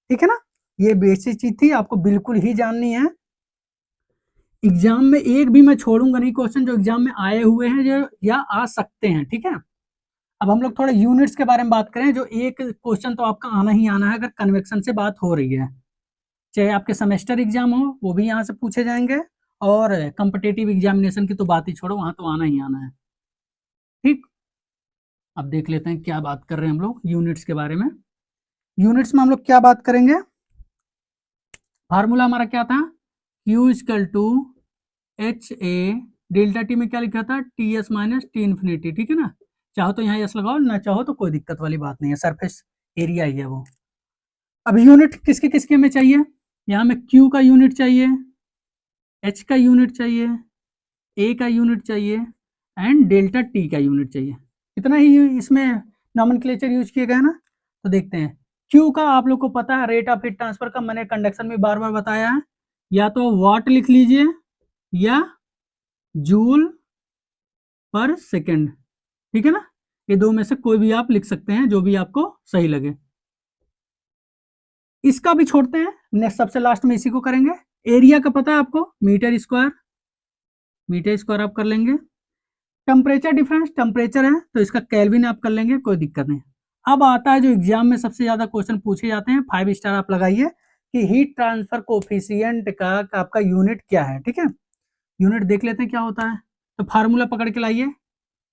ठीक है ना, ये बेसिक चीज थी, आपको बिल्कुल ही जाननी है। एग्जाम में एक भी मैं छोड़ूंगा नहीं क्वेश्चन जो एग्जाम में आए हुए हैं जो या आ सकते हैं। ठीक है, अब हम लोग थोड़ा यूनिट्स के बारे में बात करें, जो एक क्वेश्चन तो आपका आना ही आना है अगर कन्वेक्शन से बात हो रही है, चाहे आपके सेमेस्टर एग्जाम हो वो भी यहाँ से पूछे जाएंगे, और कॉम्पिटिटिव एग्जामिनेशन की तो बात ही छोड़ो, वहां तो आना ही आना है। ठीक, अब देख लेते हैं क्या बात कर रहे हैं हम लोग यूनिट्स के बारे में। यूनिट्स में हम लोग क्या बात करेंगे, फार्मूला हमारा क्या था, Q equal to H A delta T में क्या लिखा था, T S minus T infinity. ठीक है ना, चाहो तो यहाँ एस लगाओ, ना चाहो तो कोई दिक्कत वाली बात नहीं है, सरफेस एरिया ही है वो। अब यूनिट किसके किसके में चाहिए, यहाँ में Q का यूनिट चाहिए, H का यूनिट चाहिए, A का यूनिट चाहिए एंड डेल्टा टी का यूनिट चाहिए। इतना ही इसमें नॉमेनक्लेचर यूज किया गया ना। तो देखते हैं Q का, आप लोग को पता है रेट ऑफ हीट ट्रांसफर का, मैंने कंडक्शन में बार बार बताया है, या तो वाट लिख लीजिए या जूल पर सेकेंड। ठीक है ना, ये दो में से कोई भी आप लिख सकते हैं, जो भी आपको सही लगे। इसका भी छोड़ते हैं, नेक्स्ट सबसे लास्ट में इसी को करेंगे। एरिया का पता है आपको, मीटर स्क्वायर, मीटर स्क्वायर आप कर लेंगे। टेम्परेचर डिफरेंस, टेम्परेचर है तो इसका केल्विन आप कर लेंगे, कोई दिक्कत नहीं। अब आता है जो एग्जाम में सबसे ज्यादा क्वेश्चन पूछे जाते हैं, 5 स्टार आप लगाइए कि हीट ट्रांसफर कोफिशिएंट का आपका यूनिट क्या है। ठीक है, यूनिट देख लेते हैं क्या होता है। तो फार्मूला पकड़ के लाइए,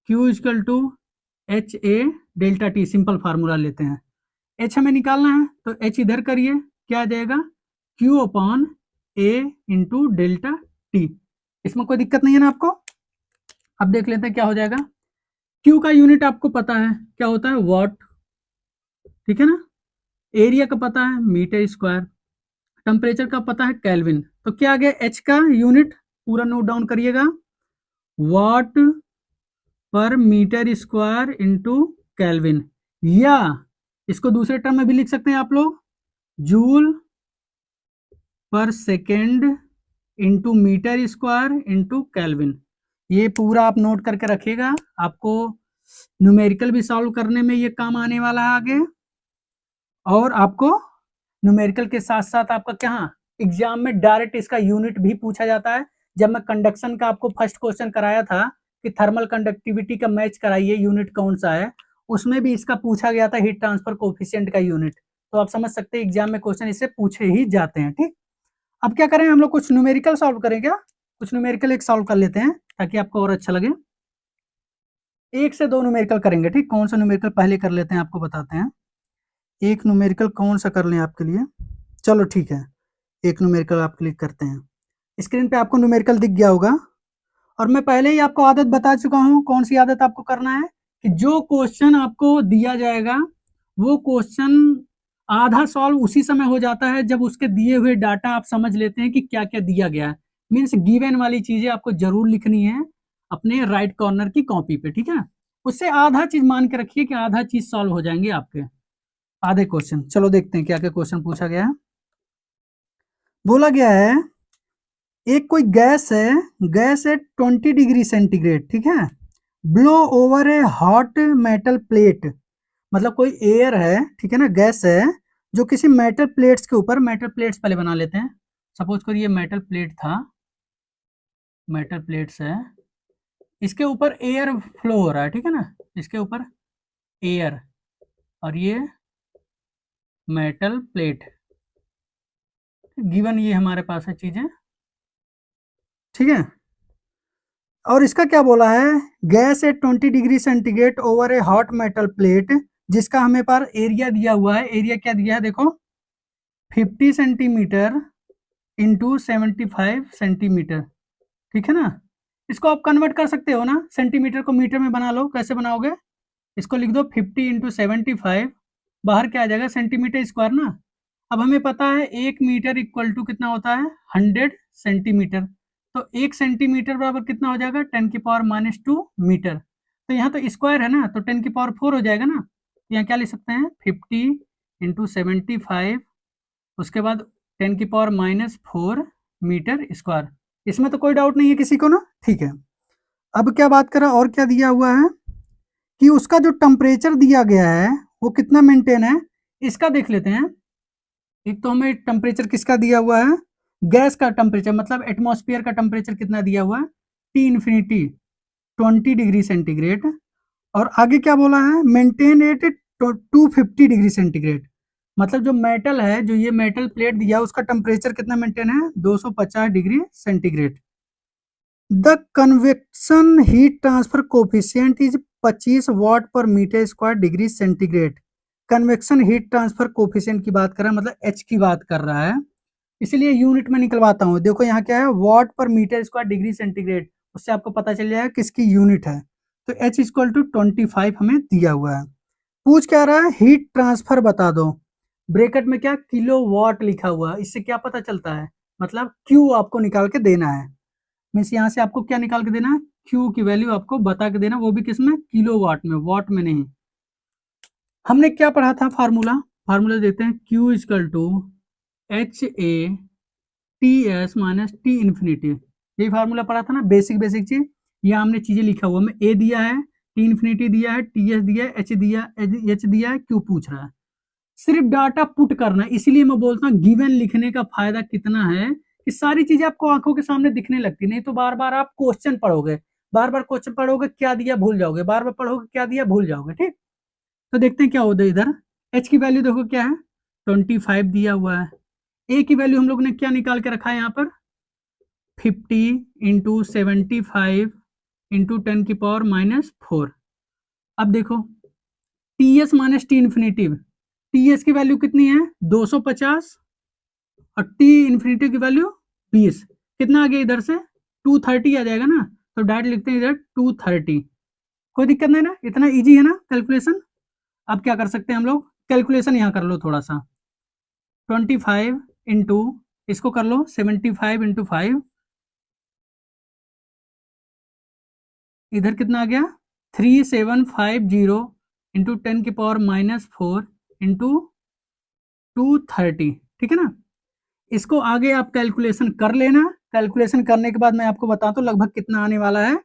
Q equal to H A delta T, simple formula लेते हैं। H हमें निकालना है तो H इधर करिए, क्या आ जाएगा, Q upon A into delta T. इसमें कोई दिक्कत नहीं है ना आपको। अब देख लेते हैं क्या हो जाएगा। Q का यूनिट आपको पता है क्या होता है, वॉट। ठीक है ना, एरिया का पता है मीटर स्क्वायर, टेम्परेचर का पता है केल्विन। तो क्या आ गया, H का यूनिट पूरा नोट डाउन करिएगा, वॉट पर मीटर स्क्वायर इंटू केल्विन, या इसको दूसरे टर्म में भी लिख सकते हैं आप लोग, joule per second into metre square into kelvin. ये पूरा आप नोट करके रखिएगा, आपको न्यूमेरिकल भी सॉल्व करने में ये काम आने वाला है आगे, और आपको न्यूमेरिकल के साथ साथ आपका क्या एग्जाम में डायरेक्ट इसका यूनिट भी पूछा जाता है। जब मैं कंडक्शन का आपको फर्स्ट क्वेश्चन कराया था कि थर्मल कंडक्टिविटी का मैच कराइए यूनिट कौन सा है, उसमें भी इसका पूछा गया था हीट ट्रांसफर कोफिशिएंट का यूनिट। तो आप समझ सकते हैं एग्जाम में क्वेश्चन इससे पूछे ही जाते हैं। ठीक, अब क्या करें हम लोग, कुछ न्यूमेरिकल सॉल्व करें क्या। कुछ न्यूमेरिकल एक सॉल्व कर लेते हैं ताकि आपको और अच्छा लगे। 1 से 2 न्यूमेरिकल करेंगे, ठीक। कौन सा न्यूमेरिकल पहले कर लेते हैं आपको बताते हैं। एक न्यूमेरिकल कौन सा कर लें आपके लिए? चलो ठीक है, एक न्यूमेरिकल आपके लिए करते हैं। स्क्रीन पे आपको न्यूमेरिकल दिख गया होगा और मैं पहले ही आपको आदत बता चुका हूँ। कौन सी आदत आपको करना है कि जो क्वेश्चन आपको दिया जाएगा वो क्वेश्चन आधा सॉल्व उसी समय हो जाता है जब उसके दिए हुए डाटा आप समझ लेते हैं कि क्या क्या दिया गया है। मीन्स गिवन वाली चीजें आपको जरूर लिखनी है अपने राइट कॉर्नर की कॉपी पे, ठीक है। उससे आधा चीज मान के रखिए कि आधा चीज सॉल्व हो जाएंगे आपके आधे क्वेश्चन। चलो देखते हैं क्या क्या क्वेश्चन पूछा गया है। बोला गया है एक कोई गैस है 20 डिग्री सेंटीग्रेड, ठीक है, ब्लो ओवर ए हॉट मेटल प्लेट। मतलब कोई एयर है, ठीक है ना, गैस है जो किसी मेटल प्लेट्स के ऊपर, मेटल प्लेट्स पहले बना लेते हैं। सपोज करिए ये मेटल प्लेट था, मेटल प्लेट्स है, इसके ऊपर एयर फ्लो हो रहा है, ठीक है ना, इसके ऊपर एयर और ये मेटल प्लेट गिवन, ये हमारे पास है चीजें, ठीक है। और इसका क्या बोला है, gas at 20 degree centigrade over A hot metal plate, जिसका हमें पर एरिया दिया हुआ है। एरिया क्या दिया है देखो, 50 सेंटीमीटर इंटू 75 सेंटीमीटर, ठीक है ना। इसको आप कन्वर्ट कर सकते हो ना, सेंटीमीटर को मीटर में बना लो। कैसे बनाओगे, इसको लिख दो 50 इंटू 75, बाहर क्या आ जाएगा, सेंटीमीटर स्क्वायर ना। अब हमें पता है 1 मीटर इक्वल टू कितना होता है, 100 सेंटीमीटर। तो 1 सेंटीमीटर बराबर कितना हो जाएगा, 10 की पावर -2 मीटर। तो यहाँ तो स्क्वायर है ना, तो 10 की पावर 4 हो जाएगा ना। यहाँ क्या लिख सकते हैं, 50 इंटू 75, उसके बाद 10 की पावर -4 मीटर स्क्वायर। इसमें तो कोई डाउट नहीं है किसी को ना, ठीक है। अब क्या बात करा, और क्या दिया हुआ है कि उसका जो टेम्परेचर दिया गया है वो कितना मेंटेन है, इसका देख लेते हैं। एक तो हमें टेम्परेचर किसका दिया हुआ है, गैस का टेम्परेचर, मतलब एटमॉस्फेयर का टेम्परेचर कितना दिया हुआ है, टी इन्फिनिटी 20 डिग्री सेंटीग्रेड। और आगे क्या बोला है, मेंटेन एट 250 डिग्री सेंटीग्रेड। मतलब जो मेटल है, जो ये मेटल प्लेट दिया उसका टेम्परेचर कितना मेंटेन है, 250 degree centigrade. The convection heat transfer coefficient is 25 watt per metre square degree centigrade. Convection heat transfer coefficient की बात कर रहा है, मतलब एच की बात कर रहा है, इसलिए यूनिट में निकलवाता हूँ। देखो यहाँ क्या है, वाट per metre square degree centigrade, उससे आपको पता चल जाएगा किसकी यूनिट है। तो H इक्वल टू 25 हमें दिया हुआ है। पूछ क्या रहा है, हीट ट्रांसफर बता दो। ब्रैकेट में क्या, किलो वाट लिखा हुआ है। इससे क्या पता चलता है, मतलब Q आपको निकाल के देना है। मीन्स यहाँ से आपको क्या निकाल के देना है, Q की वैल्यू आपको बता के देना, वो भी किसमें, किलो वाट में, वाट में नहीं। हमने क्या पढ़ा था, फार्मूला, फार्मूला देखते हैं। Q equal to HA TS minus T infinity, यही फार्मूला पढ़ा था ना, बेसिक बेसिक चीज। यहाँ हमने चीजें लिखा हुआ, में ए दिया है, टी इन्फिनिटी दिया है, TS दिया है, एच दिया है, क्यू पूछ रहा है। सिर्फ डाटा पुट करना है। इसीलिए मैं बोलता हूँ गिवन लिखने का फायदा कितना है कि सारी चीजें आपको आंखों के सामने दिखने लगती, नहीं तो बार बार आप क्वेश्चन पढ़ोगे, बार बार क्वेश्चन पढ़ोगे, क्या दिया भूल जाओगे, बार बार पढ़ोगे क्या दिया भूल जाओगे, ठीक। तो देखते हैं क्या होता है इधर। एच की वैल्यू देखो क्या है, 25 दिया हुआ है। ए की वैल्यू हम लोग ने क्या निकाल के रखा है यहाँ पर, 50 इंटू 75 इंटू 10 की पावर -4। अब देखो T S minus T infinitive, T S की वैल्यू कितनी है, 250, और टी इन्फिनिटी की वैल्यू 20। कितना आ गया इधर से, 230 आ जाएगा ना। तो डायरेक्ट लिखते हैं इधर 230। कोई दिक्कत नहीं ना, इतना इजी है ना कैलकुलेशन। अब क्या कर सकते हैं हम लोग, कैलकुलेशन यहाँ कर लो थोड़ा सा। 25 इंटू, इसको कर लो 75 इंटू 5, इधर कितना आ गया, 3750 इंटू 10 की पावर -4 इंटू 230, ठीक है ना। इसको आगे आप कैलकुलेशन कर लेना। कैलकुलेशन करने के बाद मैं आपको बताता हूँ लगभग कितना आने वाला है,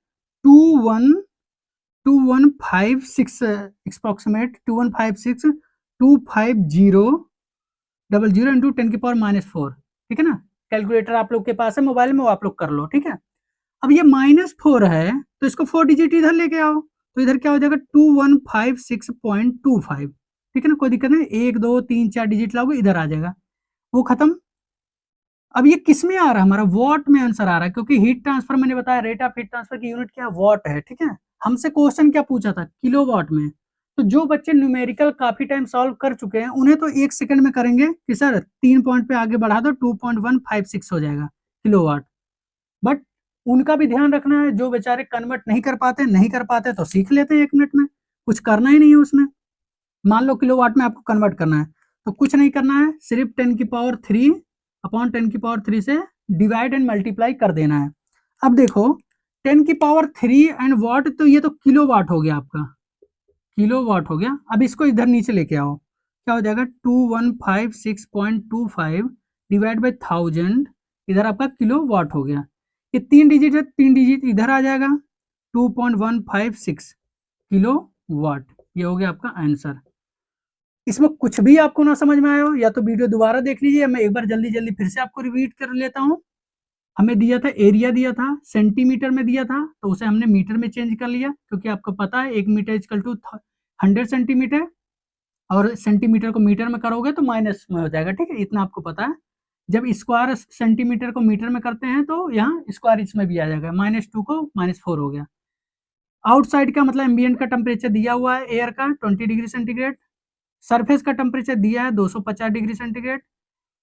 2156 अप्रोक्सीमेट 2156,250 इंटू 10 की पावर -4, ठीक है ना। कैलकुलेटर आप लोग के पास है मोबाइल में, वो आप लोग कर लो, ठीक है। अब ये -4 है तो इसको 4 डिजिट इधर लेके आओ, तो इधर क्या हो जाएगा, 2156.25, ठीक है ना। कोई दिक्कत नहीं, 1 2 3 4 डिजिट लाओगे इधर आ जाएगा, वो खत्म। अब ये किस में आ रहा है, हमारा वॉट में आंसर आ रहा है, क्योंकि हीट ट्रांसफर मैंने बताया रेट ऑफ हीट ट्रांसफर की यूनिट क्या है, वॉट है। ठीक है, हमसे क्वेश्चन क्या पूछा था, किलोवाट में। तो जो बच्चे न्यूमेरिकल काफी टाइम सॉल्व कर चुके हैं उन्हें तो 1 सेकंड में करेंगे कि सर 3 पॉइंट पे आगे बढ़ा दो 2.156 हो जाएगा किलोवाट। बट उनका भी ध्यान रखना है, जो बेचारे कन्वर्ट नहीं कर पाते तो सीख लेते हैं 1 मिनट में, कुछ करना ही नहीं है उसमें। मान लो किलोवाट में आपको कन्वर्ट करना है तो कुछ नहीं करना है, सिर्फ 10 की पावर 3 अपॉन 10 की पावर 3 से डिवाइड एंड मल्टीप्लाई कर देना है। अब देखो 10 की पावर 3 एंड वाट, तो ये तो किलो वाट हो गया आपका, किलो वाट हो गया। अब इसको इधर नीचे लेके आओ, क्या हो जाएगा 2156.25 डिवाइड बाई 1000, इधर आपका किलो वाट हो गया। ये 3 डिजिट है, 3 डिजिट इधर आ जाएगा, 2.156 किलो वाट। ये हो गया आपका आंसर। इसमें कुछ भी आपको ना समझ में आया हो या तो वीडियो दोबारा देख लीजिए, मैं एक बार जल्दी जल्दी फिर से आपको रिपीट कर लेता हूँ। हमें दिया था एरिया, दिया था सेंटीमीटर में दिया था, तो उसे हमने मीटर में चेंज कर लिया, क्योंकि आपको पता है 1 मीटर इक्वल टू 100 सेंटीमीटर, और सेंटीमीटर को मीटर में करोगे तो माइनस में हो जाएगा। ठीक है, इतना आपको पता है। जब स्क्वायर सेंटीमीटर को मीटर में करते हैं तो यहाँ स्क्वायर इसमें भी आ जाएगा, -2 को -4 हो गया। आउटसाइड का मतलब एम्बियंट का टेम्परेचर दिया हुआ है एयर का 20 डिग्री सेंटीग्रेड, सरफेस का टेम्परेचर दिया है 250 degree centigrade,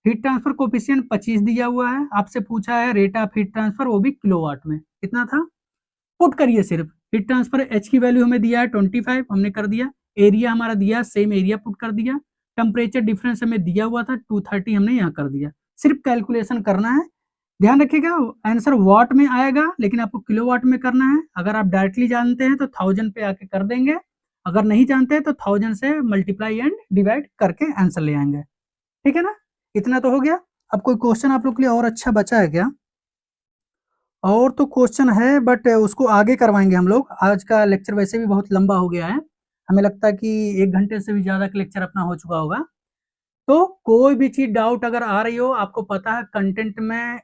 heat transfer coefficient 25 दिया हुआ है, आपसे पूछा है रेट ऑफ हीट ट्रांसफर, वो भी किलोवाट में। कितना था, पुट करिए सिर्फ। हीट ट्रांसफर एच की वैल्यू हमें दिया है 25, हमने कर दिया। एरिया हमारा दिया, सेम एरिया पुट कर दिया। टेम्परेचर डिफरेंस हमें दिया हुआ था 230, हमने यहाँ कर दिया। सिर्फ कैलकुलेशन करना है, ध्यान रखिएगा आंसर वॉट में आएगा, लेकिन आपको किलोवाट में करना है। अगर आप डायरेक्टली जानते हैं तो 1000 पे आके कर देंगे, अगर नहीं जानते तो 1000 से मल्टीप्लाई एंड डिवाइड करके आंसर ले आएंगे। ठीक है ना, इतना तो हो गया। अब कोई क्वेश्चन आप लोग के लिए और अच्छा बचा है क्या? और तो क्वेश्चन है बट उसको आगे करवाएंगे हम लोग, आज का लेक्चर वैसे भी बहुत लंबा हो गया है, हमें लगता है कि 1 घंटे से भी ज़्यादा का लेक्चर अपना हो चुका होगा। तो कोई भी चीज़ डाउट अगर आ रही हो, आपको पता है कंटेंट में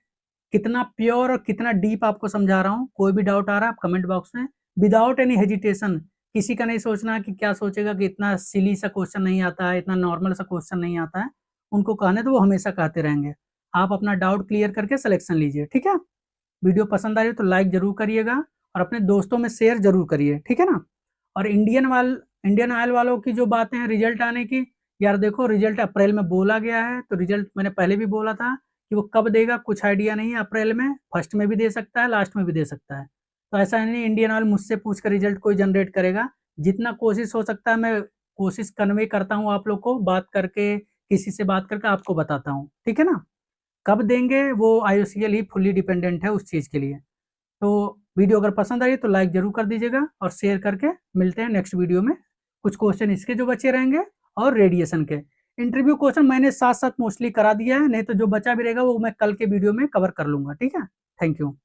कितना प्योर और कितना डीप आपको समझा रहा हूँ, कोई भी डाउट आ रहा है आप कमेंट बॉक्स में विदाउट एनी हेजिटेशन, किसी का नहीं सोचना कि क्या सोचेगा कि इतना सिली सा क्वेश्चन नहीं आता है, इतना नॉर्मल सा क्वेश्चन नहीं आता है, उनको कहने तो वो हमेशा कहते रहेंगे। आप अपना डाउट क्लियर करके सिलेक्शन लीजिए। ठीक है, वीडियो पसंद आ रही हो तो लाइक जरूर करिएगा और अपने दोस्तों में शेयर जरूर करिए। ठीक है ना, और इंडियन ऑयल वालों की जो बातें हैं रिजल्ट आने की, यार देखो रिजल्ट अप्रैल में बोला गया है, तो रिजल्ट मैंने पहले भी बोला था कि वो कब देगा कुछ आइडिया नहीं है। अप्रैल में फर्स्ट में भी दे सकता है, लास्ट में भी दे सकता है। तो ऐसा नहीं इंडियन ऑयल मुझसे पूछ कर रिजल्ट कोई जनरेट करेगा। जितना कोशिश हो सकता है मैं कोशिश कन्वे करता हूँ आप लोग को, बात करके किसी से बात करके आपको बताता हूँ। ठीक है ना, कब देंगे वो IOCL ही फुल्ली डिपेंडेंट है उस चीज़ के लिए। तो वीडियो अगर पसंद आई तो लाइक जरूर कर दीजिएगा और शेयर करके मिलते हैं नेक्स्ट वीडियो में। कुछ क्वेश्चन इसके जो बचे रहेंगे और रेडिएशन के इंटरव्यू क्वेश्चन मैंने साथ साथ मोस्टली करा दिया है, नहीं तो जो बचा भी रहेगा वो मैं कल के वीडियो में कवर कर लूंगा। ठीक है, थैंक यू।